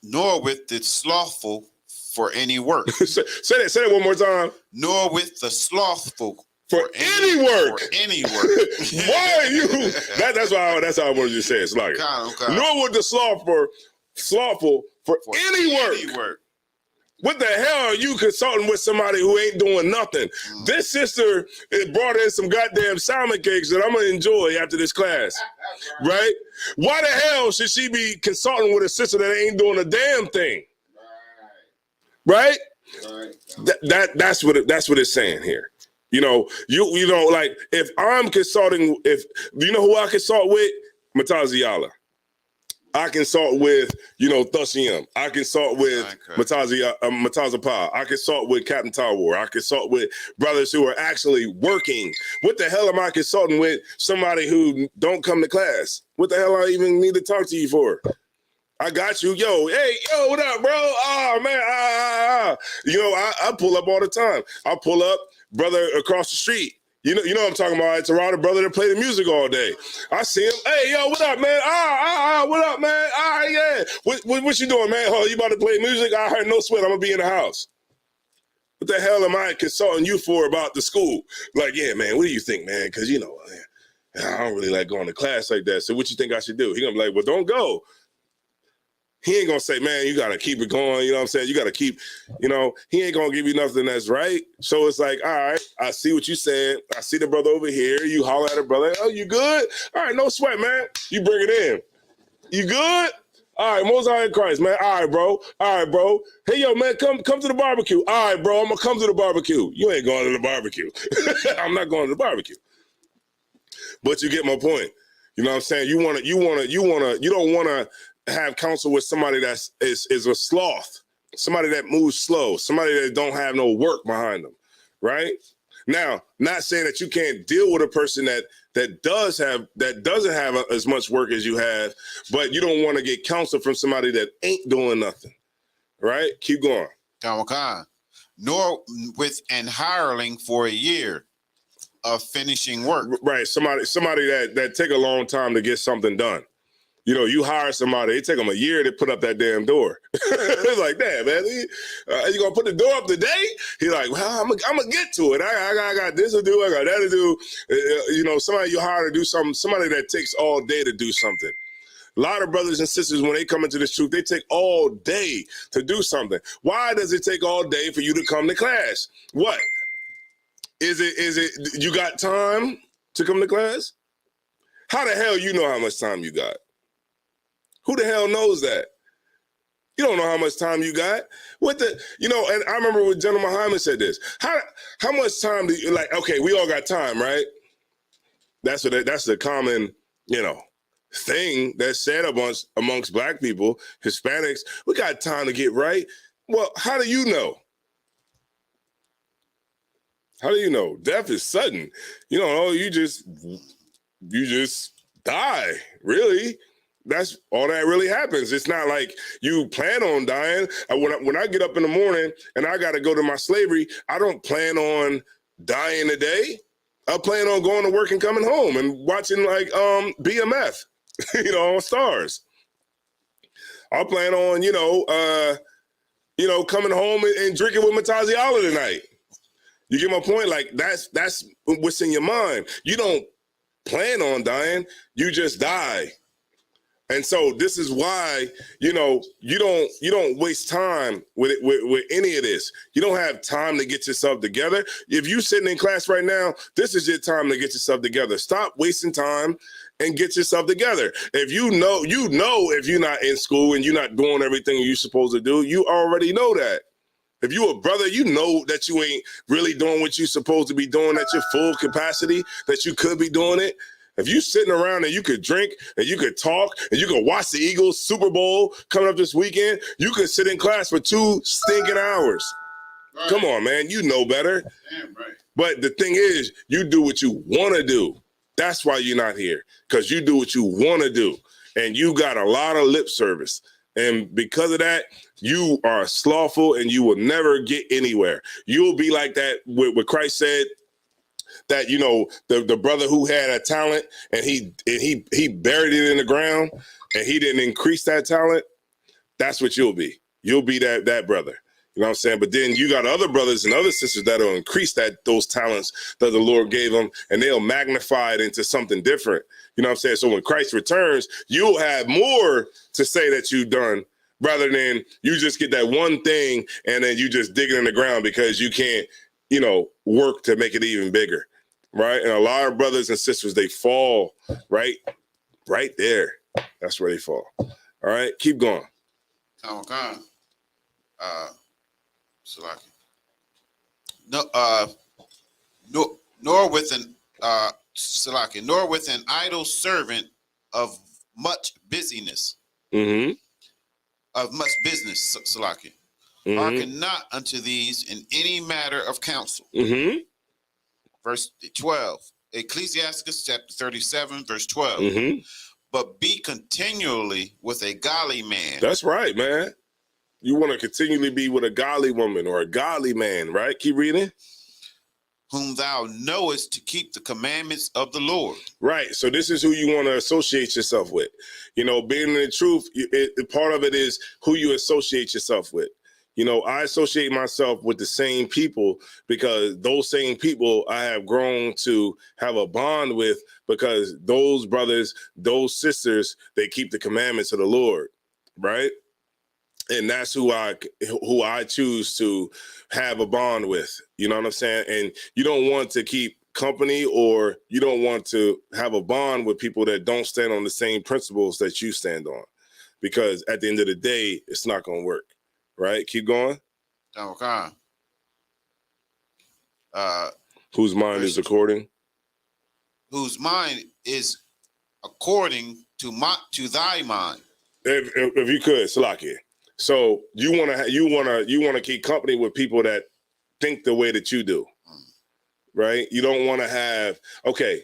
Nor with the slothful for any work. Say that one more time. Nor with the slothful for any work. For any work. Why are you? That's how I wanted you to say it. It's like nor with the slothful for any work. What the hell are you consulting with somebody who ain't doing nothing? This sister brought in some goddamn salmon cakes that I'm gonna enjoy after this class, right? Why the hell should she be consulting with a sister that ain't doing a damn thing? Right? That's what it's saying here. You know, like if I'm consulting, if you know who I consult with, Mataziala. I consult with, Thushiam. I consult with Matazapa. I consult with Captain Tawar. I consult with brothers who are actually working. What the hell am I consulting with somebody who don't come to class? What the hell I even need to talk to you for? I got you. Hey, what up, bro? Oh, man. I pull up all the time. I pull up, brother across the street. You know what I'm talking about. It's around a brother that play the music all day. I see him. Hey, what up, man? What up, man? Yeah. What you doing, man? Oh, you about to play music? I heard no sweat. I'm going to be in the house. What the hell am I consulting you for about the school? Like, yeah, man, what do you think, man? Because, I don't really like going to class like that. So what you think I should do? He going to be like, well, don't go. He ain't gonna say, man, you gotta keep it going. You know what I'm saying? You gotta keep, he ain't gonna give you nothing that's right. So it's like, all right, I see what you said. I see the brother over here. You holler at a brother. Oh, you good? All right, no sweat, man. You bring it in. You good? All right, Most High in Christ, man. All right, bro. Hey, yo, man, come to the barbecue. All right, bro, I'm gonna come to the barbecue. You ain't going to the barbecue. I'm not going to the barbecue. But you get my point. You know what I'm saying? You don't wanna have counsel with somebody that is a sloth, somebody that moves slow, somebody that don't have no work behind them, right? Now, not saying that you can't deal with a person that doesn't have as much work as you have, but you don't want to get counsel from somebody that ain't doing nothing, right? Keep going. Nor with an hireling for a year of finishing work. Right, somebody that take a long time to get something done. You hire somebody, it take them a year to put up that damn door. It's like, damn, man, you gonna put the door up today? He's like, well, I'm gonna get to it. I got this to do, I got that to do. Somebody you hire to do something, somebody that takes all day to do something. A lot of brothers and sisters, when they come into this truth, they take all day to do something. Why does it take all day for you to come to class? What? Is it you got time to come to class? How the hell you know how much time you got? Who the hell knows that? You don't know how much time you got. And I remember when General Muhammad said this. How much time do you, okay, we all got time, right? That's the common, thing that's said amongst black people, Hispanics. We got time to get right. Well, how do you know? How do you know? Death is sudden. You don't know, you just die, really. That's all that really happens. It's not like you plan on dying. When I get up in the morning and I got to go to my slavery, I don't plan on dying today. I plan on going to work and coming home and watching BMF, on Stars. I plan on, coming home and drinking with Mataziala tonight. You get my point? Like that's what's in your mind. You don't plan on dying. You just die. And so this is why, you don't waste time with any of this. You don't have time to get yourself together. If you're sitting in class right now, this is your time to get yourself together. Stop wasting time and get yourself together. If you know if you're not in school and you're not doing everything you're supposed to do, you already know that. If you a brother, you know that you ain't really doing what you're supposed to be doing at your full capacity, that you could be doing it. If you sitting around and you could drink and you could talk and you could watch the Eagles Super Bowl coming up this weekend, you could sit in class for 2 stinking hours. Right. Come on, man. You know better. Damn right. But the thing is, you do what you want to do. That's why you're not here, because you do what you want to do. And you got a lot of lip service. And because of that, you are slothful and you will never get anywhere. You'll be like that what Christ said, that, the brother who had a talent and he buried it in the ground and he didn't increase that talent. That's what you'll be. You'll be that brother. You know what I'm saying? But then you got other brothers and other sisters that'll increase those talents that the Lord gave them, and they'll magnify it into something different. You know what I'm saying? So when Christ returns, you'll have more to say that you've done, rather than you just get that one thing and then you just dig it in the ground because you can't, work to make it even bigger. Right? And a lot of brothers and sisters, they fall right there. That's where they fall. All right, keep going. Nor with an idle servant of much busyness. Mm-hmm. Of much business, Salaki. Mm-hmm. Hearken not unto these in any matter of counsel. Mm-hmm. Verse 12, Ecclesiasticus chapter 37, verse 12. Mm-hmm. But be continually with a godly man. That's right, man. You want to continually be with a godly woman or a godly man, right? Keep reading. Whom thou knowest to keep the commandments of the Lord. Right. So this is who you want to associate yourself with. Being in the truth, part of it is who you associate yourself with. I associate myself with the same people because those same people I have grown to have a bond with, because those brothers, those sisters, they keep the commandments of the Lord, right? And that's who I choose to have a bond with. You know what I'm saying? And you don't want to keep company, or you don't want to have a bond with people that don't stand on the same principles that you stand on, because at the end of the day, it's not going to work. Right? Keep going. Okay. Whose mind is according? Whose mind is according to thy mind. If you could, Salaki. So you want to keep company with people that think the way that you do, right? You don't want to have. Okay.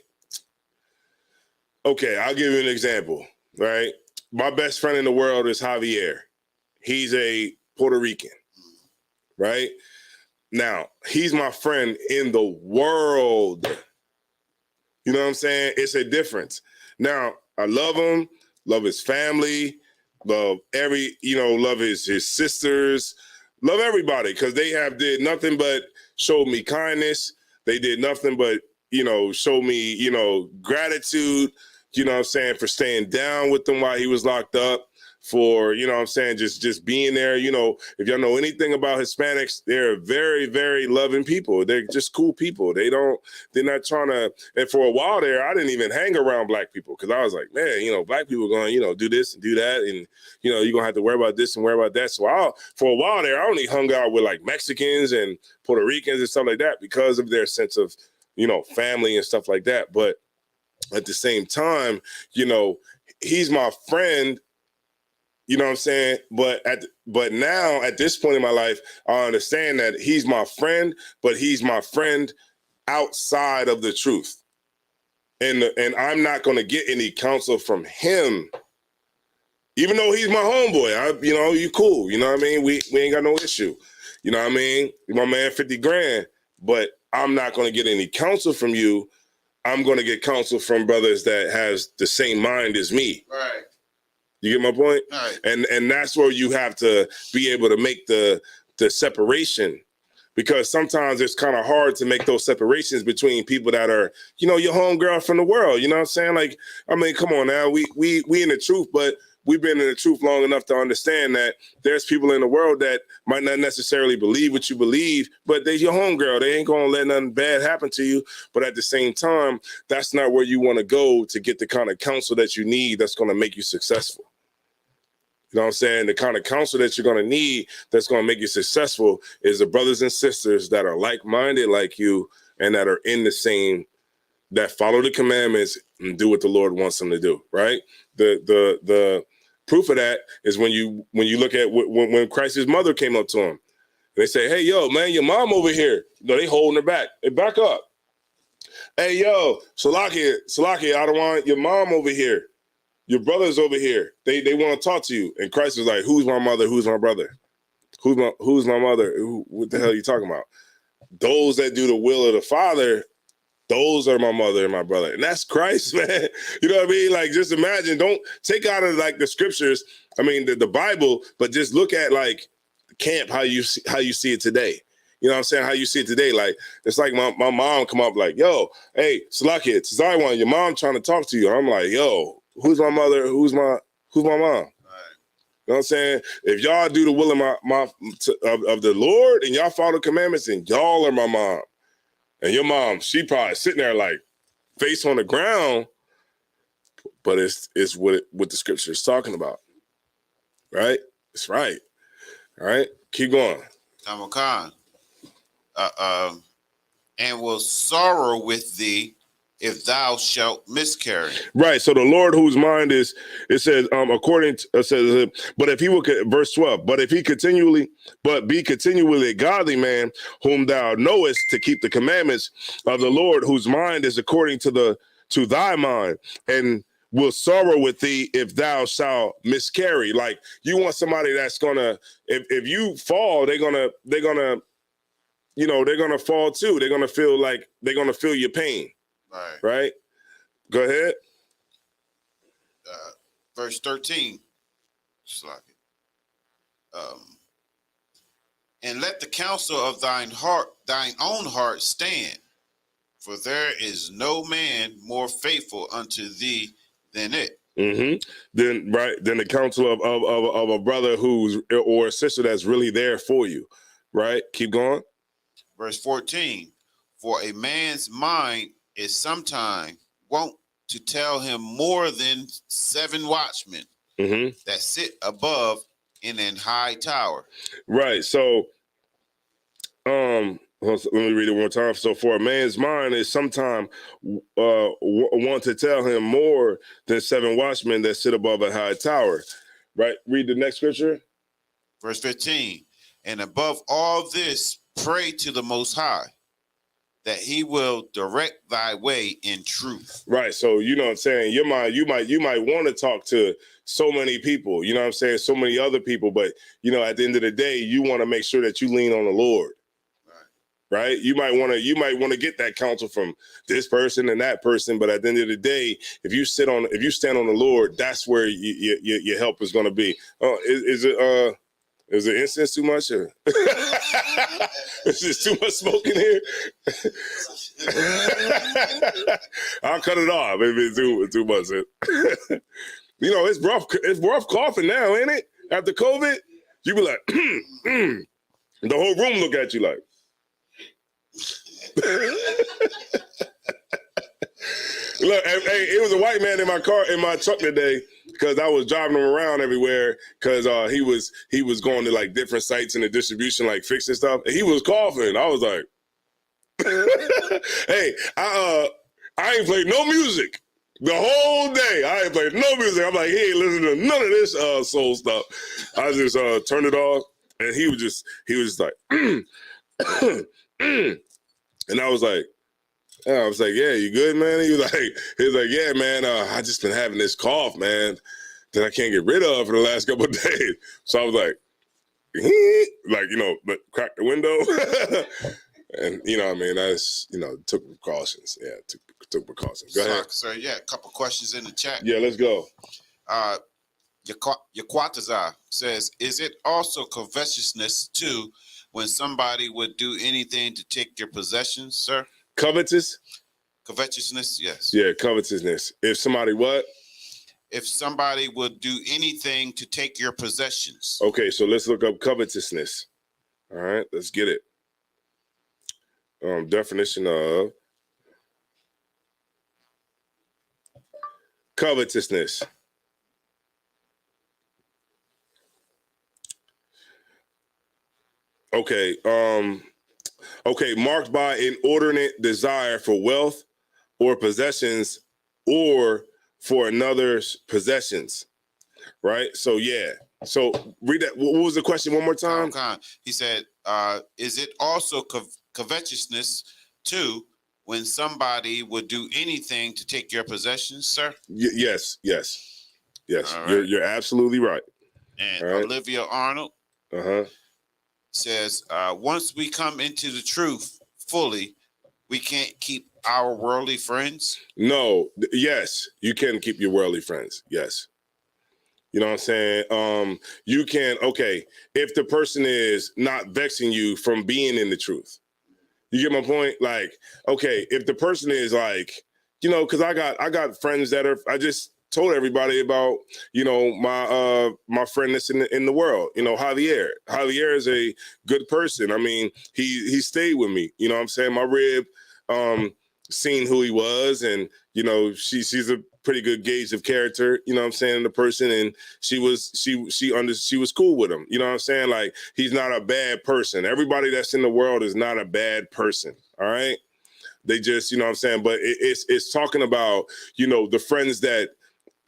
I'll give you an example. Right? My best friend in the world is Javier. He's a Puerto Rican, right? Now, he's my friend in the world. You know what I'm saying? It's a difference. Now, I love him, love his family, love love his sisters, love everybody, because they did nothing but show me kindness. They did nothing but, show me, gratitude, what I'm saying, for staying down with him while he was locked up. For, just being there. If y'all know anything about Hispanics, they're very, very loving people. They're just cool people. They're not trying to, and for a while there, I didn't even hang around black people, because I was like, man, black people are going, do this and do that. And, you're going to have to worry about this and worry about that. So for a while there, I only hung out with like Mexicans and Puerto Ricans and stuff like that, because of their sense of, family and stuff like that. But at the same time, he's my friend. You know what I'm saying? But now at this point in my life, I understand that he's my friend, but he's my friend outside of the truth. And I'm not going to get any counsel from him, even though he's my homeboy. You cool. You know what I mean? We ain't got no issue. You know what I mean? My man, 50 grand, but I'm not going to get any counsel from you. I'm going to get counsel from brothers that has the same mind as me. Right. You get my point? Right. And that's where you have to be able to make the separation, because sometimes it's kind of hard to make those separations between people that are, your homegirl from the world. You know what I'm saying? Like, I mean, come on now. We in the truth, but we've been in the truth long enough to understand that there's people in the world that might not necessarily believe what you believe, but they're your homegirl. They ain't going to let nothing bad happen to you. But at the same time, that's not where you want to go to get the kind of counsel that you need that's going to make you successful. You know what I'm saying? The kind of counsel that you're going to need that's going to make you successful is the brothers and sisters that are like-minded like you and that are in the same, that follow the commandments and do what the Lord wants them to do, right? The proof of that is when you look at when Christ's mother came up to him. They say, hey, yo, man, your mom over here. They holding her back. They back up. Hey, yo, Salakia, I don't want your mom over here. Your brother's over here. They want to talk to you. And Christ was like, who's my mother? Who's my brother? Who's my mother? What the hell are you talking about? Those that do the will of the Father, those are my mother and my brother. And that's Christ, man. You know what I mean? Like, just imagine, don't take out of like the scriptures, I mean, the Bible, but just look at like camp, how you see it today. You know what I'm saying? How you see it today. Like, it's like my mom come up like, yo, hey, Salakia, it's Zaiwan, your mom trying to talk to you. I'm like, yo, who's my mother? Who's my mom? Right. You know what I'm saying? If y'all do the will of of the Lord and y'all follow the commandments, then y'all are my mom. And your mom, she probably sitting there like face on the ground, but it's what the scripture is talking about. Right? It's right. All right? Keep going. Tamakan. And will sorrow with thee if thou shalt miscarry. Right. So the Lord whose mind is, it says, but if he will, verse 12, but if he be continually a godly man whom thou knowest to keep the commandments of the Lord, whose mind is according to thy mind, and will sorrow with thee if thou shalt miscarry. Like, you want somebody that's gonna, if you fall, they're gonna fall too. They're gonna feel your pain. Right? Go ahead. Verse 13. And let the counsel of thine own heart stand, for there is no man more faithful unto thee than it. Mm-hmm. Then the counsel of a brother or a sister that's really there for you. Right? Keep going. Verse 14. For a man's mind is sometime wont to tell him more than 7 watchmen that sit above in an high tower. Right. So, let me read it one more time. So, for a man's mind is sometime want to tell him more than 7 watchmen that sit above a high tower. Right. Read the next scripture. Verse 15. And above all this, pray to the Most High, that he will direct thy way in truth. Right. So, you know what I'm saying? You might want to talk to so many people, you know what I'm saying? So many other people, but at the end of the day, you want to make sure that you lean on the Lord. Right. You might want to get that counsel from this person and that person. But at the end of the day, if you stand on the Lord, that's where your help is going to be. Oh, is the incense too much? Or is there too much smoke in here? I'll cut it off if it's too much. It's rough. It's rough coughing now, ain't it? After COVID, you be like, the whole room look at you like. Look, hey, it was a white man in my truck today, because I was driving him around everywhere, because he was going to like different sites in the distribution, like fixing stuff, and he was coughing. I was like, hey, I ain't played no music the whole day. I ain't played no music. I'm like, he ain't listening to none of this soul stuff. I just turned it off, and he was just like, and I was like, yeah, you good, man? He was like, yeah, man, I just been having this cough, man, that I can't get rid of for the last couple of days. So I was like, but crack the window. And, I mean, that's, took precautions. Yeah, took precautions. Go ahead. So, yeah, a couple questions in the chat. Yeah, let's go. Yaquataza says, is it also covetousness too when somebody would do anything to take your possessions, sir? Covetous? Covetousness, yes. Yeah, covetousness. If somebody what? If somebody would do anything to take your possessions. Okay, so let's look up covetousness. All right, let's get it. Definition of covetousness. Okay, marked by inordinate desire for wealth or possessions or for another's possessions, right? So yeah. So read that. What was the question one more time? He said, is it also covetousness too when somebody would do anything to take your possessions, sir? Yes. Right. You're absolutely right. And right. Olivia Arnold says, once we come into the truth fully, we can't keep our worldly friends. No, yes, you can keep your worldly friends. Yes. You know what I'm saying? You can, okay, if the person is not vexing you from being in the truth. You get my point? Like, okay, if the person is like, you know, because I got friends that are, I just told everybody about, you know, my friend that's in the world, you know, Javier. Javier is a good person. I mean, he stayed with me. You know what I'm saying? My rib seen who he was, and you know, she's a pretty good gauge of character, you know what I'm saying, the person, and she was cool with him. You know what I'm saying? Like, he's not a bad person. Everybody that's in the world is not a bad person. All right. They just, you know what I'm saying? But it's talking about, you know, the friends that,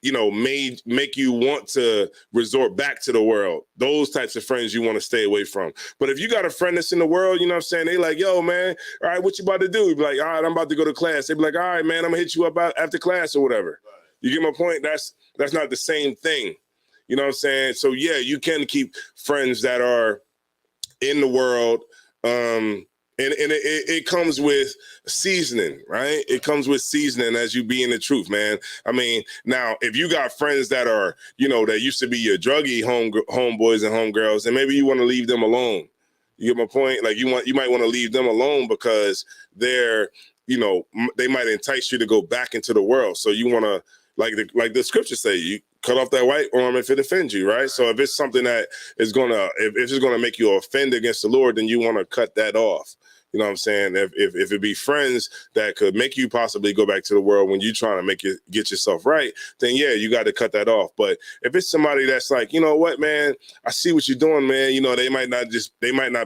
you know, make you want to resort back to the world. Those types of friends you want to stay away from. But if you got a friend that's in the world, you know what I'm saying, they like, yo, man, all right, what you about to do? You be like, all right, I'm about to go to class. They be like, all right, man, I'm gonna hit you up after class or whatever. Right. You get my point? That's not the same thing. You know what I'm saying? So yeah, you can keep friends that are in the world, and it comes with seasoning, right? It comes with seasoning as you be in the truth, man. I mean, now, if you got friends that are, you know, that used to be your druggy homeboys and homegirls, and maybe you want to leave them alone. You get my point? Like, you might want to leave them alone because they're, you know, they might entice you to go back into the world. So you want to, like the scriptures say, you cut off that white arm if it offends you, right? So if it's something that is if it's gonna make you offend against the Lord, then you want to cut that off. You know what I'm saying? If it be friends that could make you possibly go back to the world when you're trying to get yourself right, then yeah, you got to cut that off. But if it's somebody that's like, you know what, man, I see what you're doing, man. You know, they might not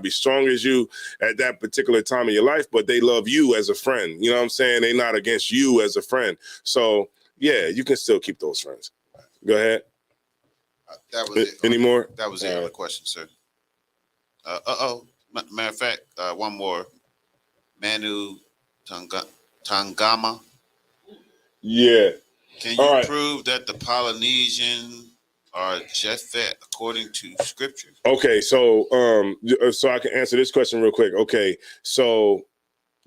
be strong as you at that particular time of your life, but they love you as a friend. You know what I'm saying? They're not against you as a friend. So yeah, you can still keep those friends. Go ahead. That was it. Any more? That was it. Other question, sir. Matter of fact, one more. Manu Tangama. Yeah. Can you prove that the Polynesian are Japhet according to scripture? Okay, so so I can answer this question real quick. Okay, so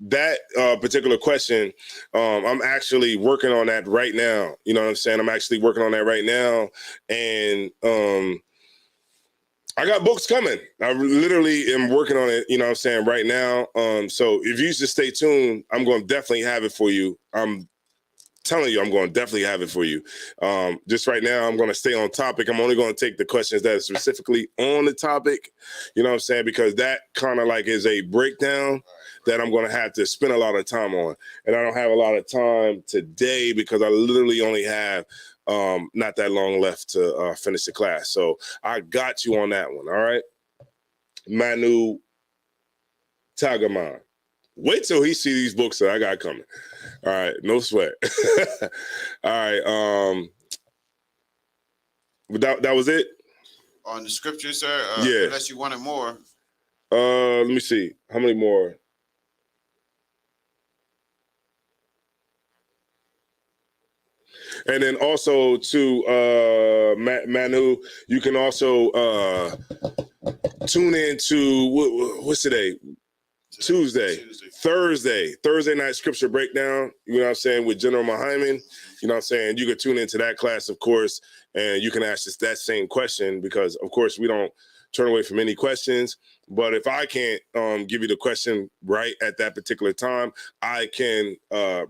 that particular question, I'm actually working on that right now. You know what I'm saying? I'm actually working on that right now, and I got books coming. I literally am working on it, you know what I'm saying, right now. So if you just stay tuned, I'm going to definitely have it for you. I'm telling you, I'm going to definitely have it for you. Just right now, I'm going to stay on topic. I'm only going to take the questions that are specifically on the topic, you know what I'm saying, because that kind of like is a breakdown that I'm going to have to spend a lot of time on. And I don't have a lot of time today because I literally only have not that long left to finish the class. So I got you on that one. All right. Manu Tagaman. Wait till he see these books that I got coming. All right. No sweat. All right. That was it? On the scripture, sir? Yeah. Unless you wanted more. Let me see. How many more? And then also to Manu, you can also tune in to what's today? Tuesday. Thursday night scripture breakdown, you know what I'm saying, with General Mahyman. You know what I'm saying? You can tune into that class, of course. and you can ask us that same question, because of course we don't turn away from any questions. But if I can't give you the question right at that particular time, I can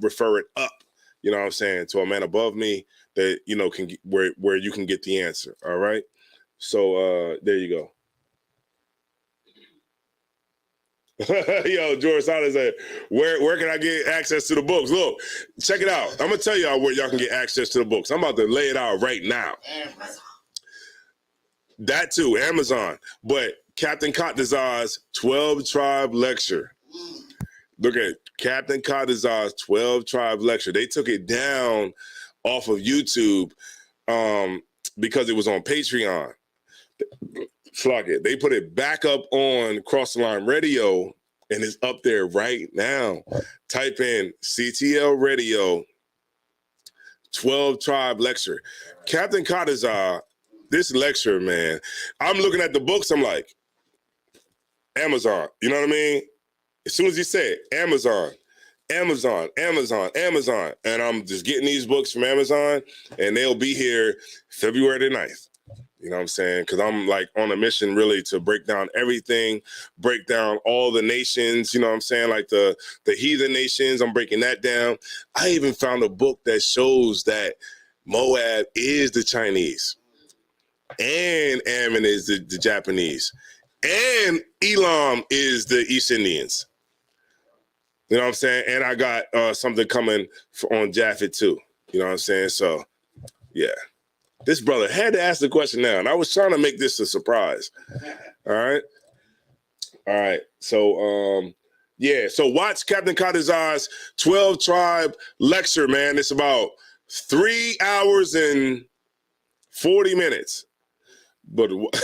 refer it up, you know what I'm saying, to a man above me that, you know, can get, where you can get the answer. All right. So there you go. Yo, George Sala said, where can I get access to the books? Look, check it out. I'm gonna tell y'all where y'all can get access to the books. I'm about to lay it out right now. That too, Amazon. But Captain Katazar's 12 Tribe Lecture. Look at Captain Katazar's 12 Tribe Lecture. They took it down off of YouTube because it was on Patreon. Flock it. They put it back up on Cross the Line Radio, and it's up there right now. Type in CTL Radio 12 Tribe Lecture. Captain Katazar, this lecture, man, I'm looking at the books, I'm like, Amazon, you know what I mean? As soon as he said Amazon, Amazon, Amazon, Amazon, and I'm just getting these books from Amazon, and they'll be here February the 9th. You know what I'm saying? Because I'm like on a mission really to break down everything, break down all the nations, you know what I'm saying? Like the heathen nations, I'm breaking that down. I even found a book that shows that Moab is the Chinese, and Ammon is the Japanese, and Elam is the East Indians. You know what I'm saying? And I got something coming on Japheth too. You know what I'm saying? So, yeah. This brother had to ask the question now, and I was trying to make this a surprise. All right. All right. So, yeah. So watch Captain Katazar's 12 Tribe Lecture, man. It's about 3 hours and 40 minutes. But what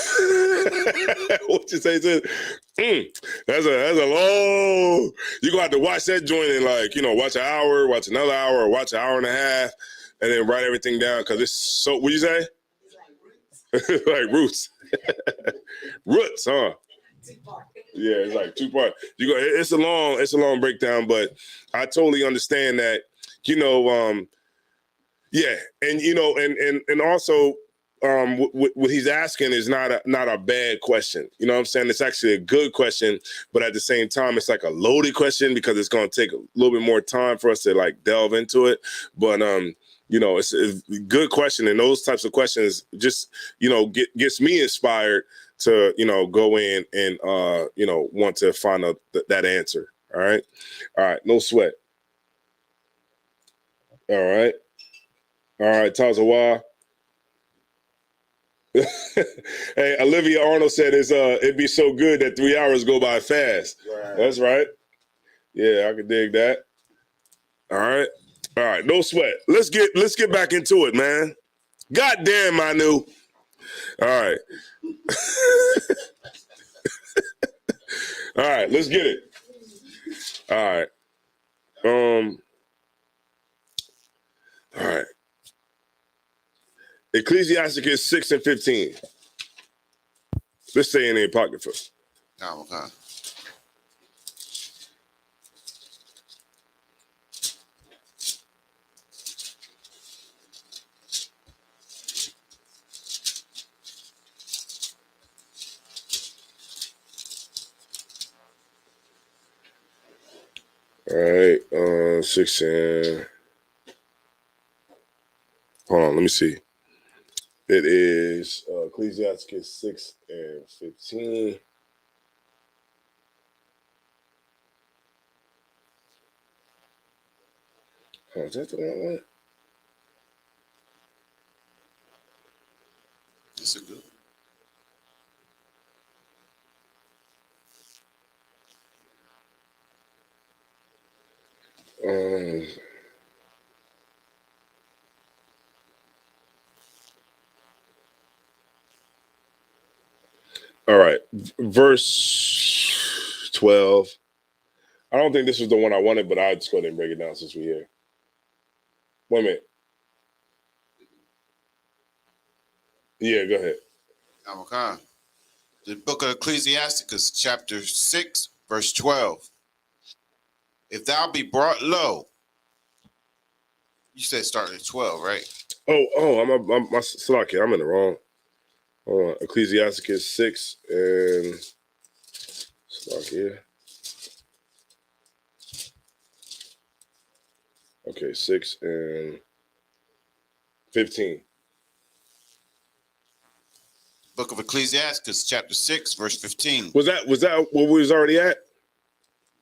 you say? That's a long. You gonna have to watch that joint in, like, you know, watch an hour, watch another hour, or watch an hour and a half, and then write everything down, because it's so. What you say? Like roots. Roots, huh? Yeah, it's like 2 parts. You go. It's a long breakdown, but I totally understand that. You know, yeah, and you know, and also. What he's asking is not a bad question. You know what I'm saying? It's actually a good question, but at the same time, it's like a loaded question, because it's going to take a little bit more time for us to like delve into it. But you know, it's a good question, and those types of questions just, you know, gets me inspired to, you know, go in and you know, want to find out that answer. All right, no sweat. All right, Tazawa. Hey, Olivia Arnold said it'd be so good that 3 hours go by fast. Right. That's right. Yeah, I can dig that. All right, no sweat. Let's get back into it, man. God damn, Manu. All right. All right, let's get it. All right. All right. Ecclesiasticus 6 and 15. Let's stay in the Apocrypha. Oh, okay. All right, 6 and... Hold on, let me see. It is Ecclesiasticus 6 and 15. Oh, is that the wrong one? That's a good one. All right, verse 12. I don't think this was the one I wanted, but I'll just go ahead and break it down since we're here. 1 minute. Yeah, go ahead. Okay. The book of Ecclesiasticus, chapter 6, verse 12. If thou be brought low, You said starting at 12, right? I'm Slocky. I'm in the wrong. Hold on. Ecclesiasticus 6 and Slocky. Okay, 6 and 15. Book of Ecclesiasticus, chapter 6, verse 15. Was that what we was already at?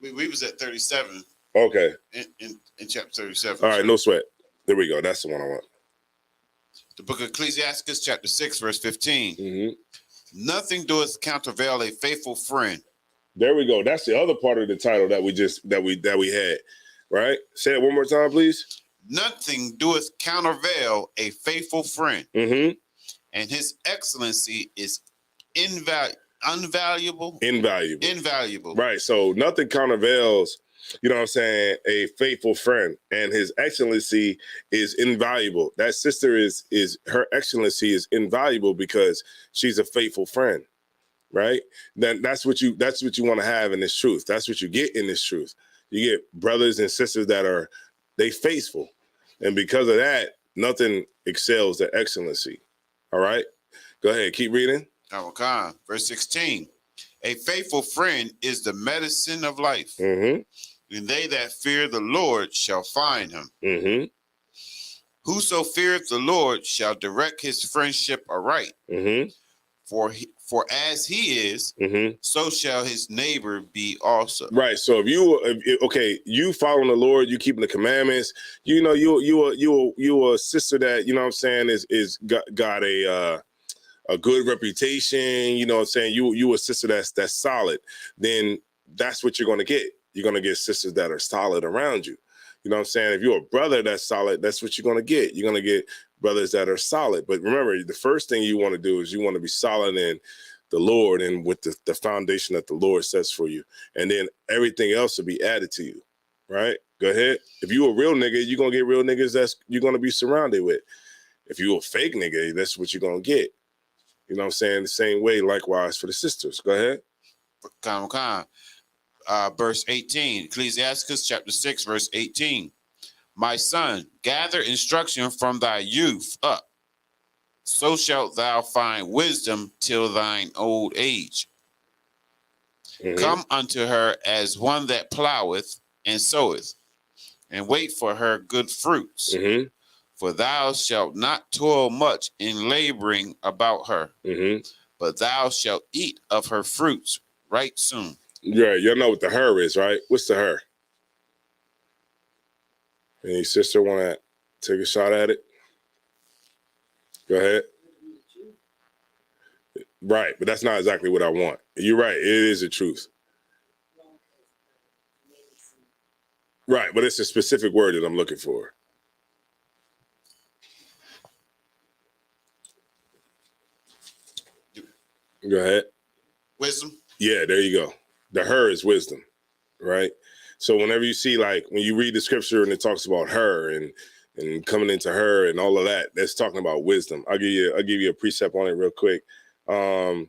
We was at 37 Okay. in chapter 37. All right, no sweat. There we go. That's the one I want. The book of Ecclesiasticus, chapter 6, verse 15. Mm-hmm. Nothing doeth countervail a faithful friend. There we go. That's the other part of the title that we had. Right? Say it one more time, please. Nothing doeth countervail a faithful friend. Mm-hmm. And his excellency is invaluable. Right. So nothing countervails, you know what I'm saying, a faithful friend. And his excellency is invaluable. That sister is her excellency is invaluable because she's a faithful friend. Right? Then that's what you want to have in this truth. That's what you get in this truth. You get brothers and sisters that are faithful. And because of that, nothing excels their excellency. All right, go ahead. Keep reading. Okay. Verse 16. A faithful friend is the medicine of life. Mm-hmm. And they that fear the Lord shall find him. Mm-hmm. Whoso feareth the Lord shall direct his friendship aright. Mm-hmm. For as he is, mm-hmm. so shall his neighbor be also. Right. So if you following the Lord, you keeping the commandments. You know, you a sister that, you know what I'm saying, is got a good reputation. You know what I'm saying. You a sister that's solid. Then that's what you're gonna get. You're gonna get sisters that are solid around you. You know what I'm saying. If you're a brother that's solid, that's what you're gonna get. You're gonna get brothers that are solid. But remember, the first thing you want to do is you want to be solid in the Lord and with the foundation that the Lord sets for you. And then everything else will be added to you. Right? Go ahead. If you a real nigga, you're going to get real niggas that's you're going to be surrounded with. If you a fake nigga, that's what you're going to get. You know what I'm saying? The same way, likewise, for the sisters. Go ahead. Verse 18, Ecclesiasticus chapter 6, verse 18. My son, gather instruction from thy youth up. So shalt thou find wisdom till thine old age. Mm-hmm. Come unto her as one that ploweth and soweth, and wait for her good fruits. Mm-hmm. For thou shalt not toil much in laboring about her, Mm-hmm. but thou shalt eat of her fruits right soon. Yeah, you know what the her is, right? What's the her? Any sister want to take a shot at it? Go ahead. Right, but that's not exactly what I want. You're right. It is the truth. Right, but it's a specific word that I'm looking for. Go ahead. Wisdom? Yeah, there you go. The her is wisdom, right? So whenever you see, like, when you read the scripture and it talks about her and coming into her and all of that, that's talking about wisdom. I'll give you a precept on it real quick. Let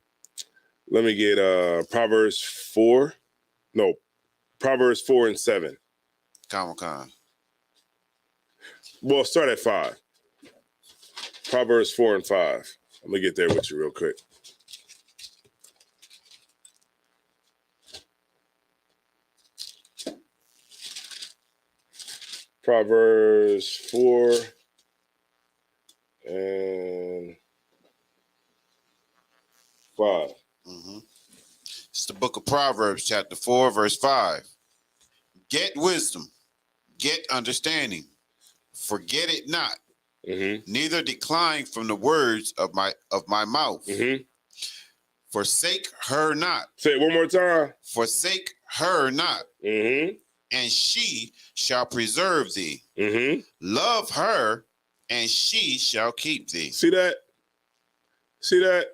me get Proverbs 4 and 7. Come. Well, start at 5. Proverbs 4 and 5. I'm gonna get there with you real quick. Proverbs 4 and 5. Mm-hmm. It's the book of Proverbs, chapter 4, verse 5. Get wisdom, get understanding, forget it not, Mm-hmm. neither decline from the words of my mouth. Mm-hmm. Forsake her not. Say it one more time. Forsake her not, Mm-hmm. and she shall preserve thee. Mm-hmm. Love her, and she shall keep thee. See that? See that?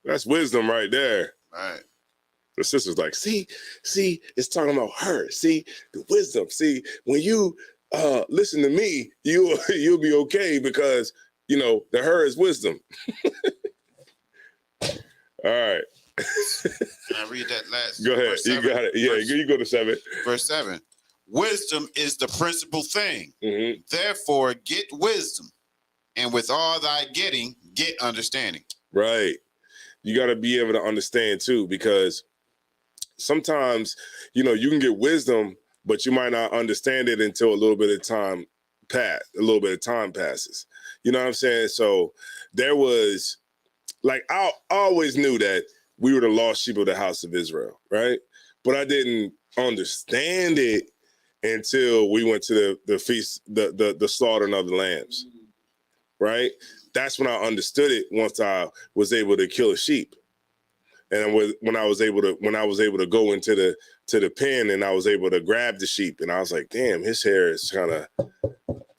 That's wisdom right there. All right. The sister's like, see, it's talking about her. See, the wisdom. See, when you listen to me, you'll be okay because, you know, the her is wisdom. All right. Can I read that last? Go ahead. You got it. Yeah, you go to 7. Verse 7. wisdom is the principal thing. Mm-hmm. Therefore, get wisdom, and with all thy getting, get understanding. Right. You got to be able to understand too, because sometimes, you know, you can get wisdom, but you might not understand it until a little bit of time passes. You know what I'm saying? So there was, like, I always knew that we were the lost sheep of the house of Israel, right? But I didn't understand it until we went to the feast, the slaughtering of the lambs, right? That's when I understood it, once I was able to kill a sheep. And when I was able to go into the pen and I was able to grab the sheep, and I was like, damn, his hair is kind of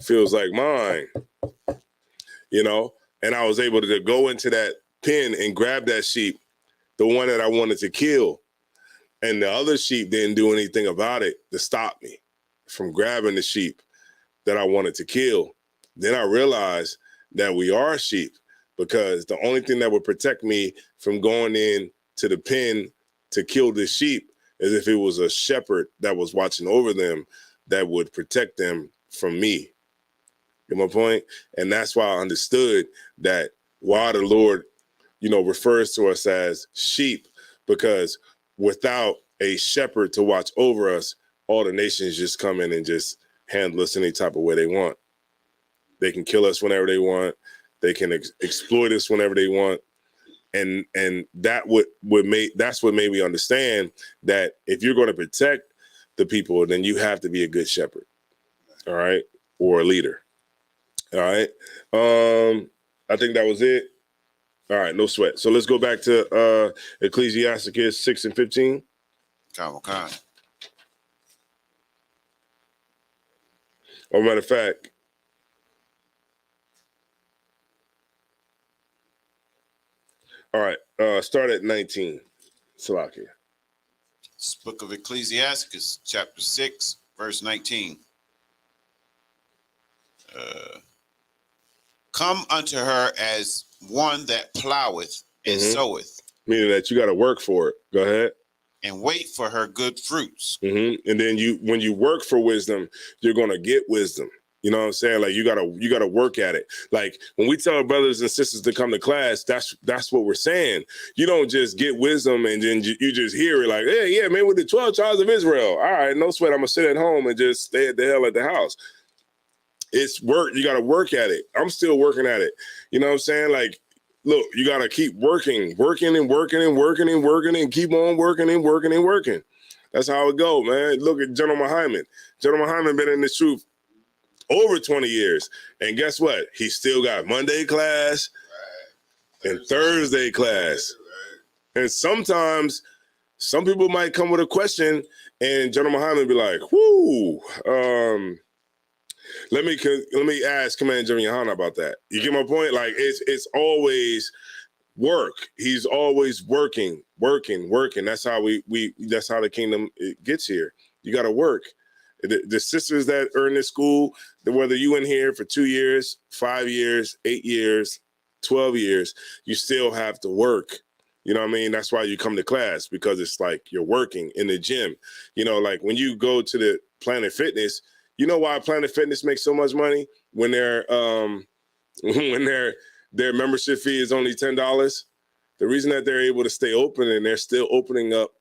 feels like mine, you know? And I was able to go into that pen and grab that sheep, the one that I wanted to kill. And the other sheep didn't do anything about it to stop me from grabbing the sheep that I wanted to kill. Then I realized that we are sheep, because the only thing that would protect me from going in to the pen to kill this sheep is if it was a shepherd that was watching over them that would protect them from me. You know my point? And that's why I understood that why the Lord, you know, refers to us as sheep, because without a shepherd to watch over us, all the nations just come in and just handle us any type of way they want. They can kill us whenever they want. They can exploit us whenever they want. And that's what made me understand that if you're going to protect the people, then you have to be a good shepherd, all right, or a leader, all right. I think that was it. All right, no sweat. So let's go back to Ecclesiasticus 6 and 15. Come on. Oh, matter of fact, all right, start at 19. Salakia. This book of Ecclesiasticus, chapter 6, verse 19. Come unto her as one that ploweth and soweth. Meaning that you got to work for it. Go ahead. And wait for her good fruits. And then when you work for wisdom, you're going to get wisdom. You know what I'm saying? Like you gotta work at it. Like when we tell our brothers and sisters to come to class, that's what we're saying. You don't just get wisdom and then you just hear it like, hey, yeah, man, with the 12 tribes of Israel. All right, no sweat. I'm gonna sit at home and just stay the hell at the house. It's work. You gotta work at it. I'm still working at it. You know what I'm saying? Like, look, you gotta keep working and keep on working and working. That's how it go, man. Look at General Hyman. General Hyman been in this truth over 20 years. And guess what? He still got Monday class and Thursday class. And sometimes some people might come with a question and General Muhammad be like, whoo, let me ask Commander General Yohana about that. You get my point? Like it's always work. He's always working. That's how that's how the kingdom gets here. You got to work. The sisters that are in this school, whether you in here for 2 years, 5 years, 8 years, 12 years, you still have to work. You know what I mean? That's why you come to class, because it's like you're working in the gym. You know, like when you go to the Planet Fitness, you know why Planet Fitness makes so much money when their membership fee is only $10? The reason that they're able to stay open and they're still opening up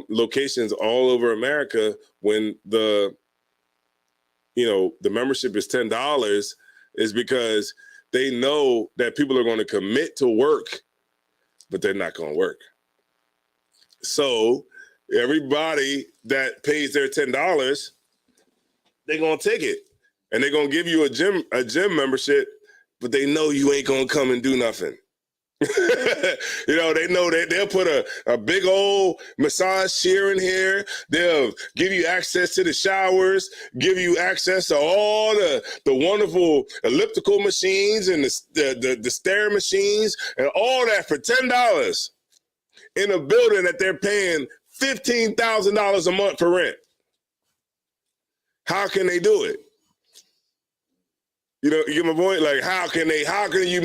locations all over America when the membership is $10 is because they know that people are going to commit to work, but they're not going to work. So everybody that pays their $10, they're going to take it and they're going to give you a gym membership, but they know you ain't going to come and do nothing. You know, they know that they'll put a big old massage chair in here. They'll give you access to the showers, give you access to all the wonderful elliptical machines and the stair machines and all that for $10 in a building that they're paying $15,000 a month for rent. How can they do it? You know, you get my point? Like, how can you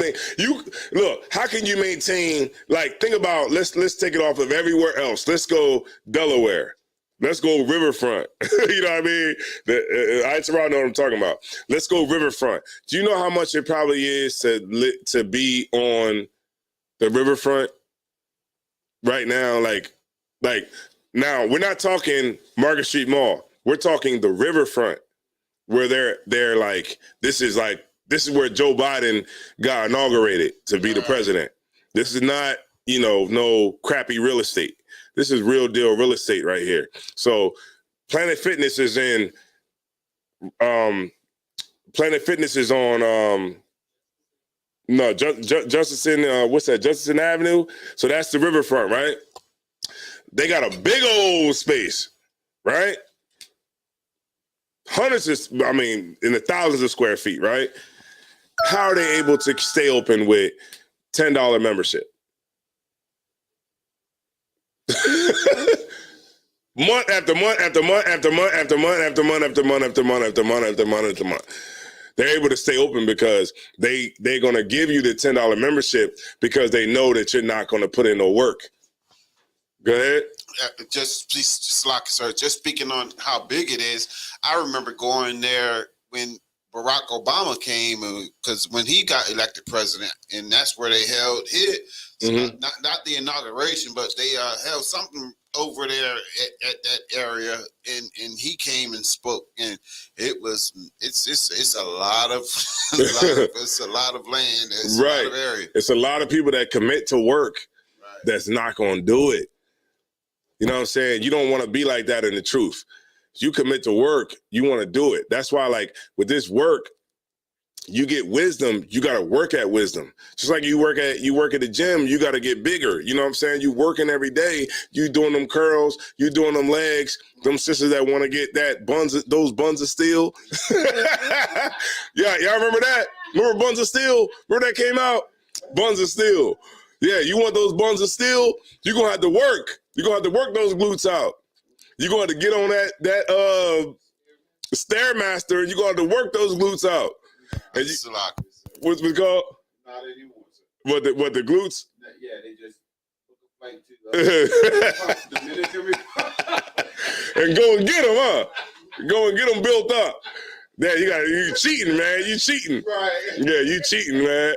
maintain, like, think about, let's take it off of everywhere else. Let's go Delaware. Let's go riverfront. You know what I mean? I know what I'm talking about. Let's go riverfront. Do you know how much it probably is to be on the riverfront right now? Like now we're not talking Market Street Mall. We're talking the riverfront where they're like, this is where Joe Biden got inaugurated to be the president. This is not, no crappy real estate. This is real deal real estate right here. So Planet Fitness is in, Planet Fitness is on, Jefferson, what's that? Jefferson Avenue. So that's the riverfront, right? They got a big old space, right? In the thousands of square feet, right? How are they able to stay open with $10 membership? Month after month after month after month after month after month after month after month after month after month after month. They're able to stay open because they're going to give you the $10 membership because they know that you're not going to put in no work. Go ahead. Just like, sir, just speaking on how big it is, I remember going there when Barack Obama came, because when he got elected president, and that's where they held it. Mm-hmm. Not the inauguration, but they held something over there at that area, and he came and spoke, and it's a lot of it's a lot of land, it's right. A lot of area. It's a lot of people that commit to work, right, that's not going to do it. You know what I'm saying? You don't want to be like that in the truth. You commit to work, you want to do it. That's why, like, with this work, you get wisdom, you got to work at wisdom. Just like you work at the gym, you got to get bigger. You know what I'm saying? You working every day, you doing them curls, you doing them legs, them sisters that want to get those buns of steel. Yeah, y'all remember that? Remember buns of steel? Remember that came out? Buns of steel. Yeah, you want those buns of steel? You're going to have to work. You're going to have to work those glutes out. You're going to get on that Stairmaster. You're going to have to work those glutes out. And what's it called? Not anymore, sir. What the glutes? Yeah, they just fight to the military. And go and get them, huh? Go and get them built up. Yeah, you cheating, man. You cheating. Right. Yeah, you cheating, man.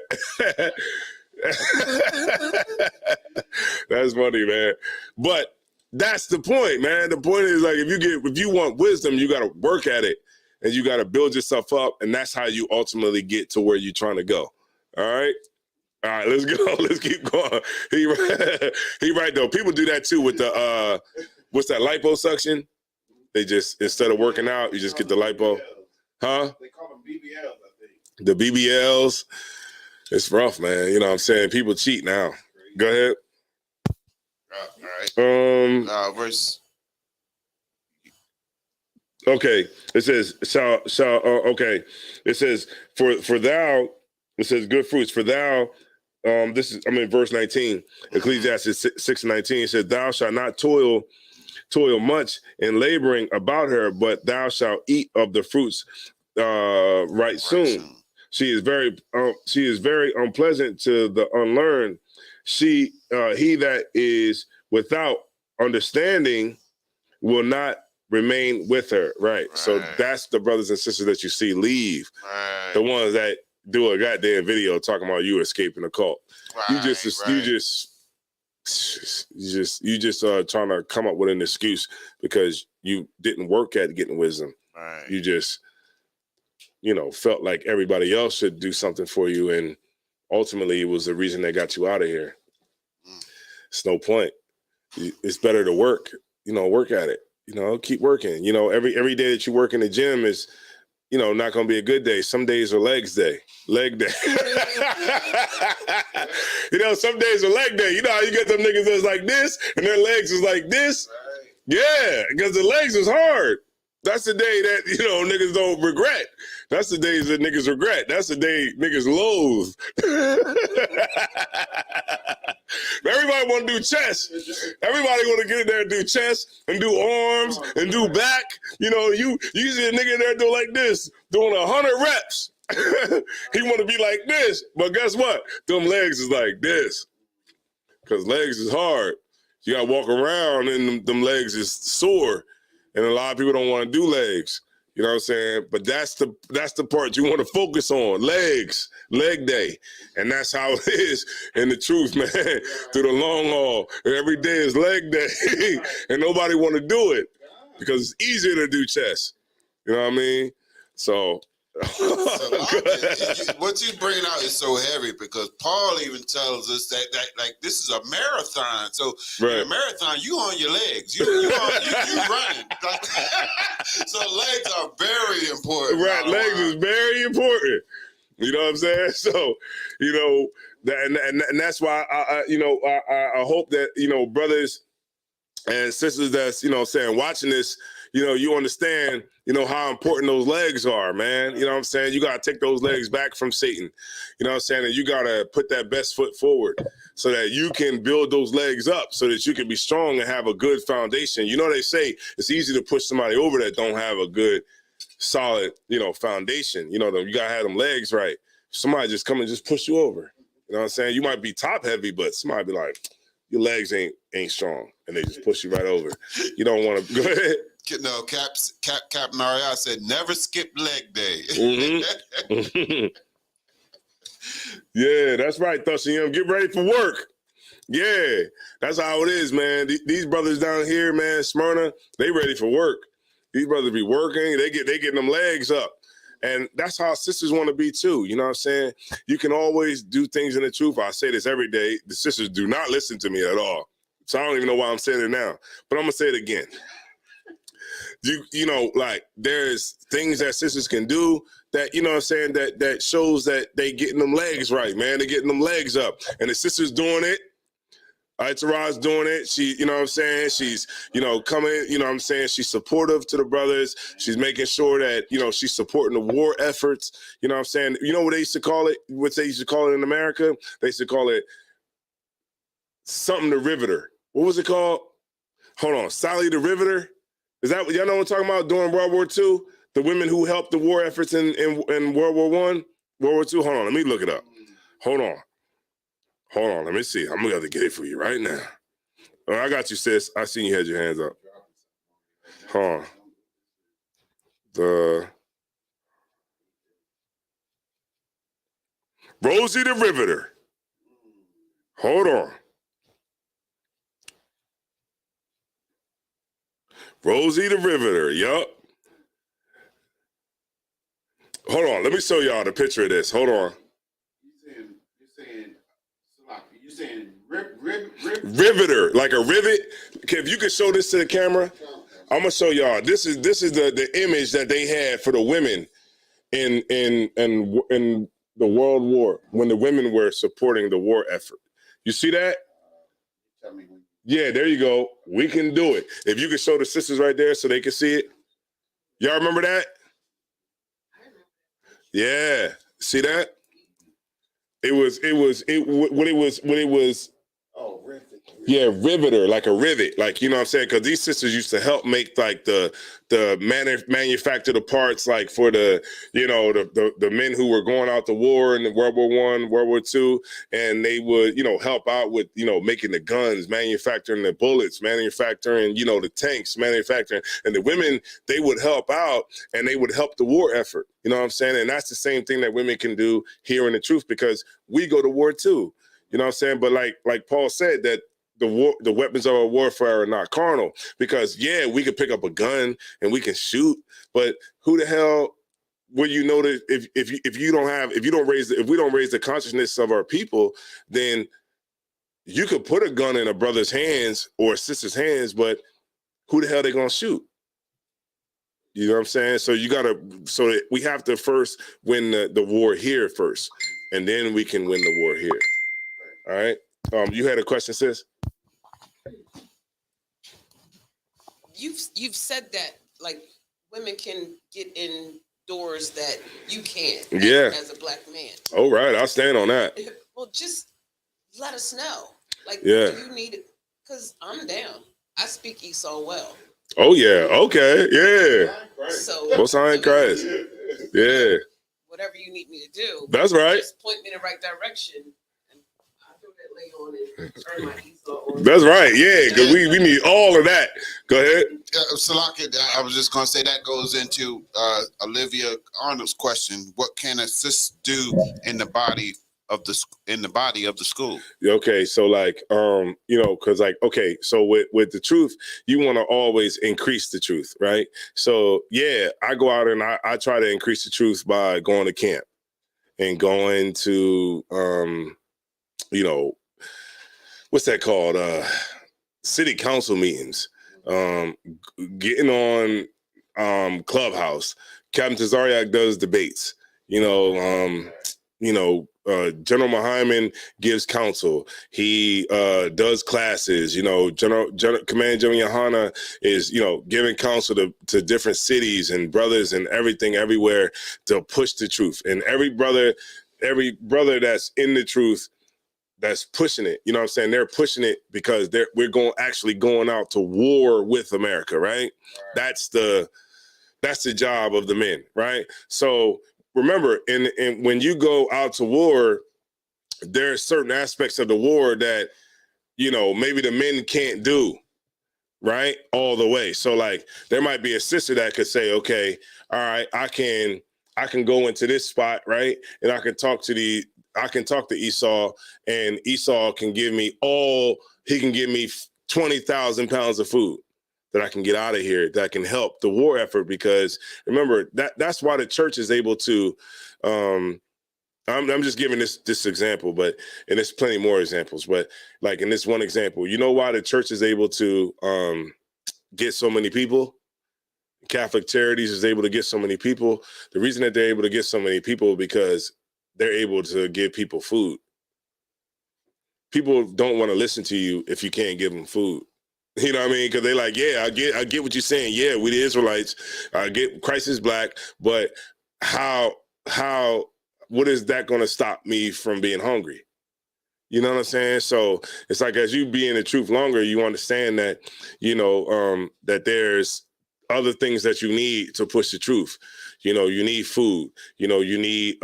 That's funny, man. But that's the point, man. The point is, like, if you want wisdom, you got to work at it. And you got to build yourself up, and that's how you ultimately get to where you're trying to go. All right? All right, let's go. Let's keep going. He right, though. People do that, too, with the, what's that, liposuction? They just, instead of working out, you just get the lipo. Huh? They call them BBLs, I think. The BBLs. It's rough, man. You know what I'm saying? People cheat now. Go ahead. All right. Verse. Okay, it says, okay. It says, for thou, it says good fruits, for thou, verse 19, Ecclesiastes 6:19, it says, thou shalt not toil much in laboring about her, but thou shalt eat of the fruits right soon. She is very unpleasant to the unlearned. He that is without understanding will not remain with her, right? So that's the brothers and sisters that you see leave. Right. The ones that do a goddamn video talking about you escaping a cult. Right. You just trying to come up with an excuse because you didn't work at getting wisdom. Right. You just, felt like everybody else should do something for you, and ultimately it was the reason they got you out of here. It's no point. It's better to work. Work at it. Keep working. Every day that you work in the gym is, not going to be a good day. Some days are leg day. Some days are leg day. You know how you get them niggas that's like this and their legs is like this? Right. Yeah, because the legs is hard. That's the day that, niggas don't regret. That's the days that niggas regret. That's the day niggas loathe. Everybody want to do chest. Everybody want to get in there and do chest and do arms and do back. You see a nigga in there doing like this, doing 100 reps. He want to be like this, but guess what? Them legs is like this, because legs is hard. You got to walk around and them legs is sore. And a lot of people don't want to do legs. You know what I'm saying? But that's the part you want to focus on. Legs, leg day. And that's how it is in the truth, man. Through the long haul. Every day is leg day. And nobody want to do it because it's easier to do chest. You know what I mean? So what you bringing out is so heavy because Paul even tells us that like this is a marathon. So in a marathon, you on your legs, you running. So legs are very important. Right, legs is very important. You know what I'm saying? So, you know, and that's why I hope that, you know, brothers and sisters that's, you know, saying watching this, you know, you understand, you know, how important those legs are, man. You know what I'm saying? You got to take those legs back from Satan. You know what I'm saying? And you got to put that best foot forward so that you can build those legs up so that you can be strong and have a good foundation. You know, they say it's easy to push somebody over that don't have a good, solid, you know, foundation. You know, you got to have them legs right. Somebody just come and just push you over. You know what I'm saying? You might be top heavy, but somebody be like, your legs ain't strong. And they just push you right over. You don't want to, go ahead. No, Captain Ariel said, never skip leg day. Mm-hmm. Yeah, that's right, Thushiam. Get ready for work. Yeah, that's how it is, man. These brothers down here, man, Smyrna, they ready for work. These brothers be working. They getting them legs up. And that's how sisters want to be too. You know what I'm saying? You can always do things in the truth. I say this every day. The sisters do not listen to me at all. So I don't even know why I'm saying it now. But I'm going to say it again. You know, like there's things that sisters can do that, you know what I'm saying, that shows that they getting them legs right, man. They're getting them legs up. And the sister's doing it. Tara's doing it. She, you know what I'm saying? She's, you know, coming, you know what I'm saying? She's supportive to the brothers. She's making sure that, you know, she's supporting the war efforts. You know what I'm saying? You know what they used to call it? What they used to call it in America? They used to call it something the Riveter. What was it called? Hold on. Sally the Riveter? Is that what y'all know what I'm talking about during World War II? The women who helped the war efforts in World War I, World War II? Hold on. Let me look it up. Hold on. Let me see. I'm going to get it for you right now. Oh, I got you, sis. I seen you had your hands up. Hold on. The Rosie the Riveter. Hold on. Rosie the Riveter. Yup. Hold on. Let me show y'all the picture of this. Hold on. You're saying riveter, like a rivet. Okay, if you could show this to the camera, I'm gonna show y'all. This is the image that they had for the women in the World War when the women were supporting the war effort. You see that? Yeah, there you go. We can do it. If you could show the sisters right there so they can see it. Y'all remember that? Yeah. See that? It was. Oh, rivet. Yeah, riveter, like a rivet, like, you know what I'm saying? Because these sisters used to help make like the manufacture the parts, like for the, you know, the men who were going out to war in the World War I, World War II, and they would, you know, help out with, you know, making the guns, manufacturing the bullets, manufacturing, you know, the tanks, manufacturing, and the women, they would help out and they would help the war effort. You know what I'm saying? And that's the same thing that women can do here in the truth, because we go to war too. You know what I'm saying? But like Paul said, that the weapons of our warfare are not carnal, because yeah, we could pick up a gun and we can shoot, but who the hell will you know that if we don't raise the consciousness of our people, then you could put a gun in a brother's hands or a sister's hands, but who the hell they gonna shoot? You know what I'm saying? So we have to first win the war here first, and then we can win the war here. All right. You had a question, sis? You've said that like women can get in doors that you can't. Yeah. As a black man. Oh, right. I'll stand on that. Well, just let us know. Like, yeah. Do you need it? Because I'm down. I speak Esau well. Oh yeah. Okay. Yeah. So Most High in Christ. Yeah. Whatever you need me to do. That's right. Just point me in the right direction. And I'll do it That's right. Yeah, because we need all of that. Go ahead. Salaki, I was just going to say that goes into Olivia Arnold's question: what can a sis do in the body of the school? Okay, so like because like okay, so with the truth, you want to always increase the truth, right? So yeah, I go out and I try to increase the truth by going to camp and going to what's that called? City council meetings, getting on Clubhouse. Captain Tazariak does debates. General Mahyman gives counsel. He does classes. Command General Yohana is giving counsel to different cities and brothers and everything everywhere to push the truth. And every brother that's in the truth, that's pushing it. You know what I'm saying? They're pushing it because we're going out to war with America, right? That's the job of the men, right? So remember, and when you go out to war, there are certain aspects of the war that maybe the men can't do, right, all the way. So like there might be a sister that could say, okay, all right, I can go into this spot, right, and I can talk to Esau, and Esau can give me 20,000 pounds of food that I can get out of here, that can help the war effort. Because remember, that's why the church is able to, I'm just giving this example, and there's plenty more examples, but like in this one example, you know why the church is able to get so many people? Catholic Charities is able to get so many people. The reason that they're able to get so many people because they're able to give people food. People don't want to listen to you if you can't give them food. You know what I mean? Because they're like, yeah, I get what you're saying. Yeah, we the Israelites. I get Christ is black, but what is that going to stop me from being hungry? You know what I'm saying? So it's like as you be in the truth longer, you understand that, that there's other things that you need to push the truth. You need food, you need,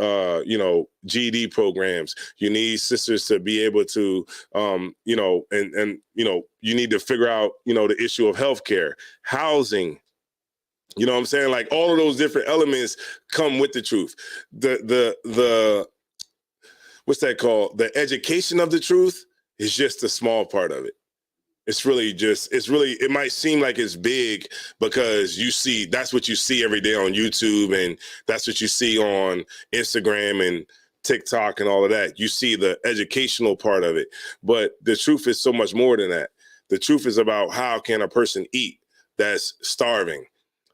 GED programs, you need sisters to be able to, you need to figure out, the issue of healthcare, housing. You know what I'm saying? Like all of those different elements come with the truth. The what's that called? The education of the truth is just a small part of it. It might seem like it's big because that's what you see every day on YouTube, and that's what you see on Instagram and TikTok and all of that. You see the educational part of it, but the truth is so much more than that. The truth is about how can a person eat that's starving?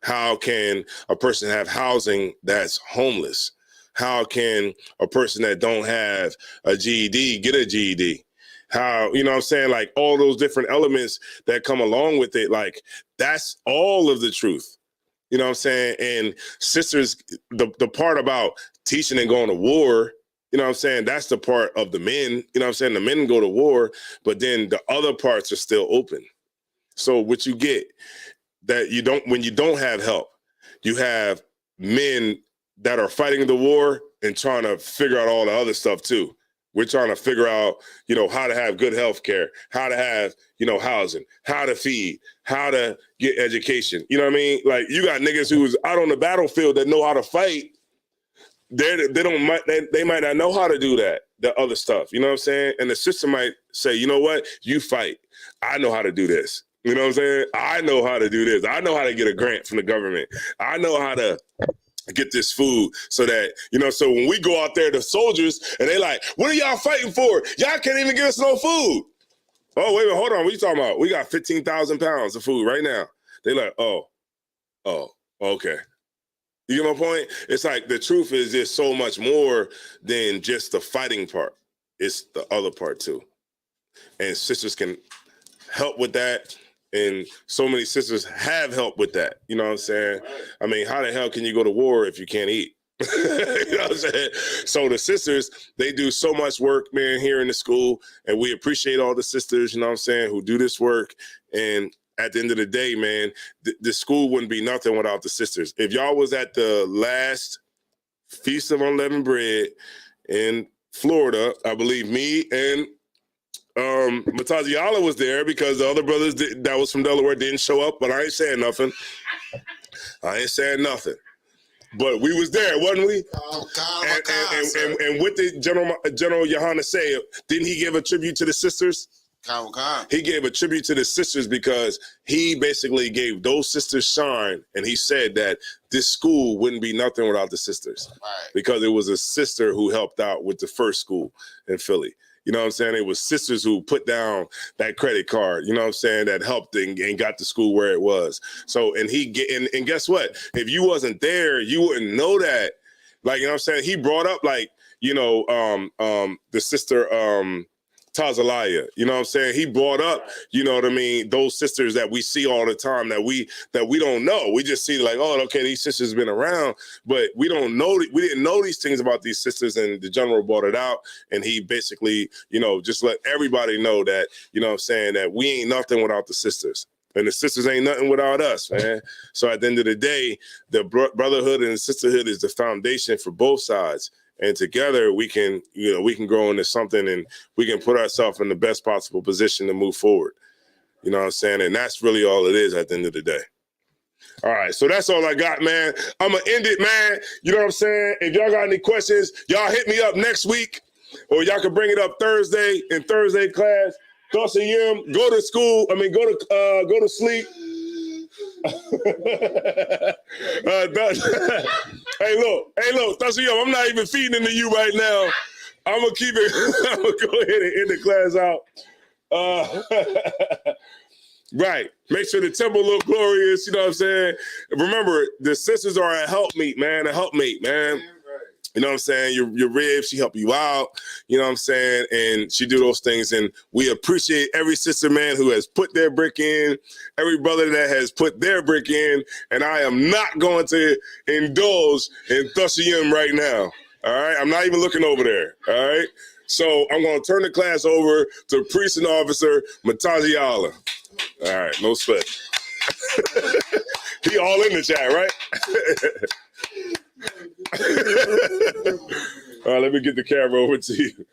How can a person have housing that's homeless? How can a person that don't have a GED get a GED? How, you know what I'm saying? Like all those different elements that come along with it, like that's all of the truth. You know what I'm saying? And sisters, the part about teaching and going to war, you know what I'm saying? That's the part of the men. You know what I'm saying? The men go to war, but then the other parts are still open. So what you get that when you don't have help, you have men that are fighting the war and trying to figure out all the other stuff too. We're trying to figure out, how to have good health care, how to have, housing, how to feed, how to get education. You know what I mean? Like you got niggas who's out on the battlefield that know how to fight. They might not know how to do that, the other stuff. You know what I'm saying? And the sister might say, you know what? You fight. I know how to do this. You know what I'm saying? I know how to do this. I know how to get a grant from the government. I know how to get this food so that, so when we go out there, the soldiers, and they like, what are y'all fighting for? Y'all can't even give us no food. Oh, wait a minute, hold on. What are you talking about? We got 15,000 pounds of food right now. They like, oh, okay. You get my point? It's like the truth is just so much more than just the fighting part. It's the other part too. And sisters can help with that. And so many sisters have helped with that. You know what I'm saying? I mean, how the hell can you go to war if you can't eat? You know what I'm saying? So the sisters, they do so much work, man, here in the school. And we appreciate all the sisters, you know what I'm saying, who do this work. And at the end of the day, man, the school wouldn't be nothing without the sisters. If y'all was at the last Feast of Unleavened Bread in Florida, I believe me and Mataziala was there because the other brothers that was from Delaware didn't show up, but I ain't saying nothing. But we was there, wasn't we? And what did General Yohana say? Didn't he give a tribute to the sisters? He gave a tribute to the sisters because he basically gave those sisters shine, and he said that this school wouldn't be nothing without the sisters, because it was a sister who helped out with the first school in Philly. You know what I'm saying? It was sisters who put down that credit card, you know what I'm saying, that helped and got the school where it was. So, and guess what? If you wasn't there, you wouldn't know that. Like, you know what I'm saying? He brought up, like, you know, the sister Tazalaya, you know what I'm saying? He brought up, you know what I mean, those sisters that we see all the time that we don't know. We just see like, oh, okay, these sisters been around, but we don't know, we didn't know these things about these sisters, and the general brought it out, and he basically, you know, just let everybody know that, you know what I'm saying, that we ain't nothing without the sisters. And the sisters ain't nothing without us, man. So at the end of the day, the brotherhood and sisterhood is the foundation for both sides. And together we can, you know, we can grow into something, and we can put ourselves in the best possible position to move forward. You know what I'm saying? And that's really all it is at the end of the day. All right, so that's all I got, man. I'm going to end it, man. You know what I'm saying? If y'all got any questions, y'all hit me up next week, or y'all can bring it up Thursday in Thursday class. Go to school. I mean, go to sleep. Hey, look, I'm not even feeding into you right now. I'm gonna keep it. I'm gonna go ahead and end the class out. Right. Make sure the temple look glorious. You know what I'm saying? Remember, the sisters are a helpmate, man. You know what I'm saying? Your ribs, she help you out. You know what I'm saying? And she do those things. And we appreciate every sister, man, who has put their brick in, every brother that has put their brick in. And I am not going to indulge in Thushiyim right now. All right? I'm not even looking over there. All right? So I'm going to turn the class over to Priest and Officer Mataziala. All right, no sweat. He all in the chat, right? All right, let me get the camera over to you.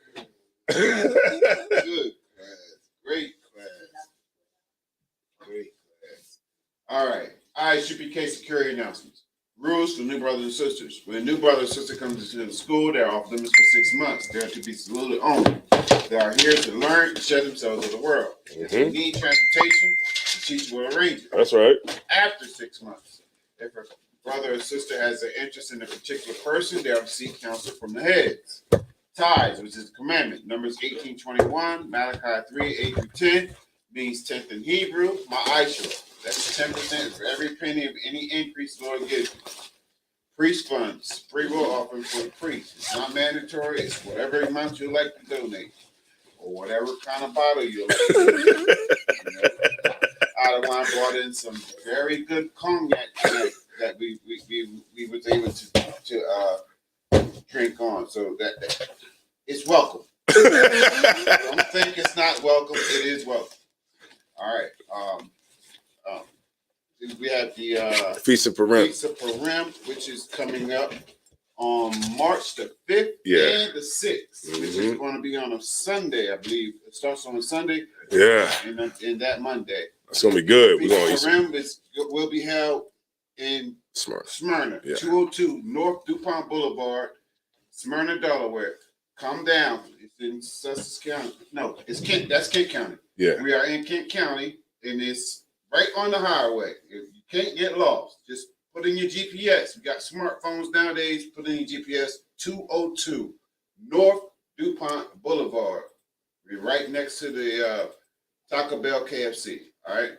Good class. Great class. All right. ISUPK security announcements. Rules for new brothers and sisters. When a new brother or sister comes into the school, they are off limits for 6 months. They are to be saluted only. They are here to learn and share themselves with the world. If they need transportation, the teacher will arrange it. That's right. After 6 months, if a brother or sister has an interest in a particular person, they are to seek counsel from the heads. Tithes, which is the commandment, Numbers 18:21, Malachi 3:8-10, means 10th in Hebrew, ma'ashra. That's 10% for every penny of any increase the Lord gives you. Priest funds, free will offering for the priest. It's not mandatory. It's whatever amount you like to donate, or whatever kind of bottle you like to donate. Adeline brought in some very good cognac tonight that we was able to drink on, so that it's welcome. Don't think it's not welcome. It is welcome. All right. We have the Feast of Purim. Which is coming up on March the 5th and the 6th, which is going to be on a Sunday, I believe. It starts on a Sunday. Yeah. And that Monday. It's going to be good. Feast of Purim will be held in Smyrna, 202 North DuPont Boulevard, Smyrna, Delaware. Come down. It's in Sussex County. No, that's Kent County. Yeah. We are in Kent County, and it's right on the highway. If you can't get lost, just put in your GPS. We got smartphones nowadays. Put in your GPS, 202 North DuPont Boulevard. We're right next to the Taco Bell KFC. All right.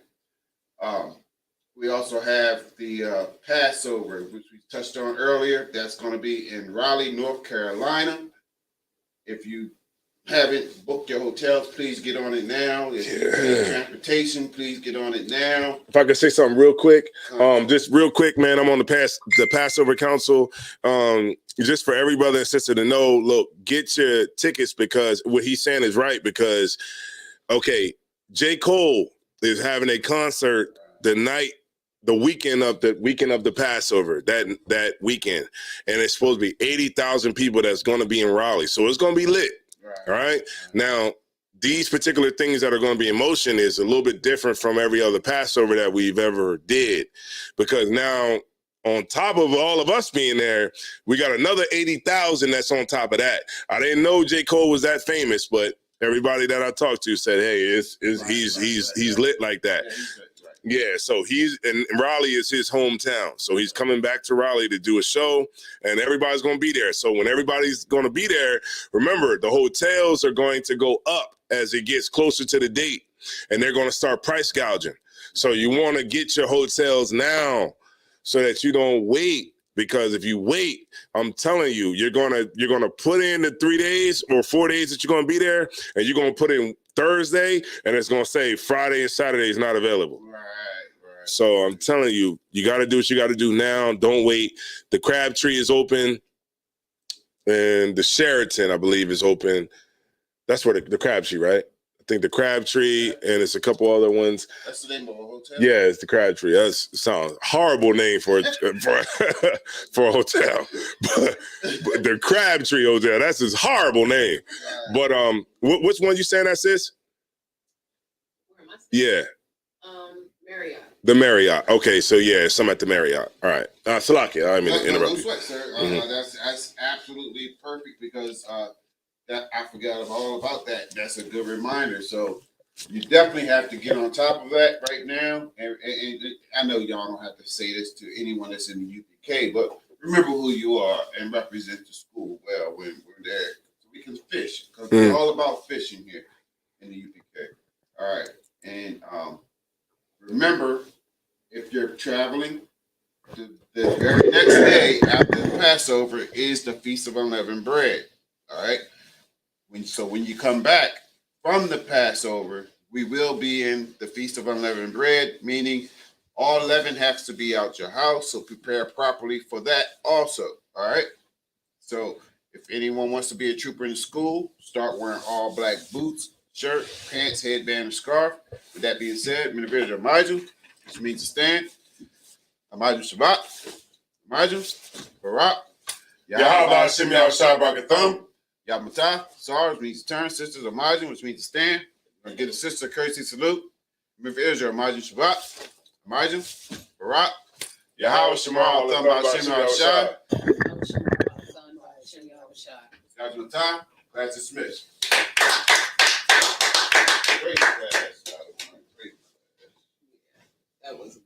We also have the Passover, which we touched on earlier. That's going to be in Raleigh, North Carolina. If you haven't booked your hotels, please get on it now. If you need transportation, please get on it now. If I could say something real quick, just real quick, man, I'm on the Passover Council. Just for every brother and sister to know, look, get your tickets, because what he's saying is right. Because, okay, J. Cole is having a concert the weekend of the Passover, that weekend, and it's supposed to be 80,000 people that's going to be in Raleigh, so it's going to be lit. All right. Now, these particular things that are going to be in motion is a little bit different from every other Passover that we've ever did, because now on top of all of us being there, we got another 80,000 that's on top of that. I didn't know J. Cole was that famous, but everybody that I talked to said, "Hey, he's lit like that." Yeah, so and Raleigh is his hometown, so he's coming back to Raleigh to do a show, and everybody's going to be there. So when everybody's going to be there, remember the hotels are going to go up as it gets closer to the date, and they're going to start price gouging. So you want to get your hotels now, so that you don't wait, because if you wait, I'm telling you, you're gonna put in the 3 days or 4 days that you're gonna be there, and you're gonna put in Thursday, and it's gonna say Friday and Saturday is not available. Right. So I'm telling you, you got to do what you got to do now. Don't wait. The Crabtree is open, and the Sheraton, I believe, is open. That's where the Crabtree, right? I think the Crabtree, and it's a couple other ones. That's the name of a hotel? Yeah, it's the Crabtree. That sounds horrible name for a hotel. But the Crabtree Hotel, that's his horrible name. But which one you saying that, sis? Yeah. Marriott. The Marriott. Okay, so yeah, some at the Marriott. All right. Salakia, I mean, interrupt No you. sweat, sir. That's absolutely perfect, because that I forgot all about that. That's a good reminder. So you definitely have to get on top of that right now. And I know y'all don't have to say this to anyone that's in the UPK, but remember who you are and represent the school well when we're there. So we can fish, because it's all about fishing here in the UPK. All right. And remember, if you're traveling, the very next day after the Passover is the Feast of Unleavened Bread. All right. When you come back from the Passover, we will be in the Feast of Unleavened Bread, meaning all leaven has to be out your house. So prepare properly for that also. All right. So if anyone wants to be a trooper in school, start wearing all black boots, shirt, pants, headband, and scarf. With that being said, Minavir Amaju, which means to stand. Amaju Shabbat. Amaju, Barak. Yahweh Shem Yahushua Barakathum. Yahmatah, SAR, which means to turn. Sisters Amaju, which means to stand. We're going to give the sister a courtesy salute. Remember Israel, Amaju Shabbat. Amaju, Barak. Yahweh Shem Yahushua. Yahmatah, class dismissed. Great class. That was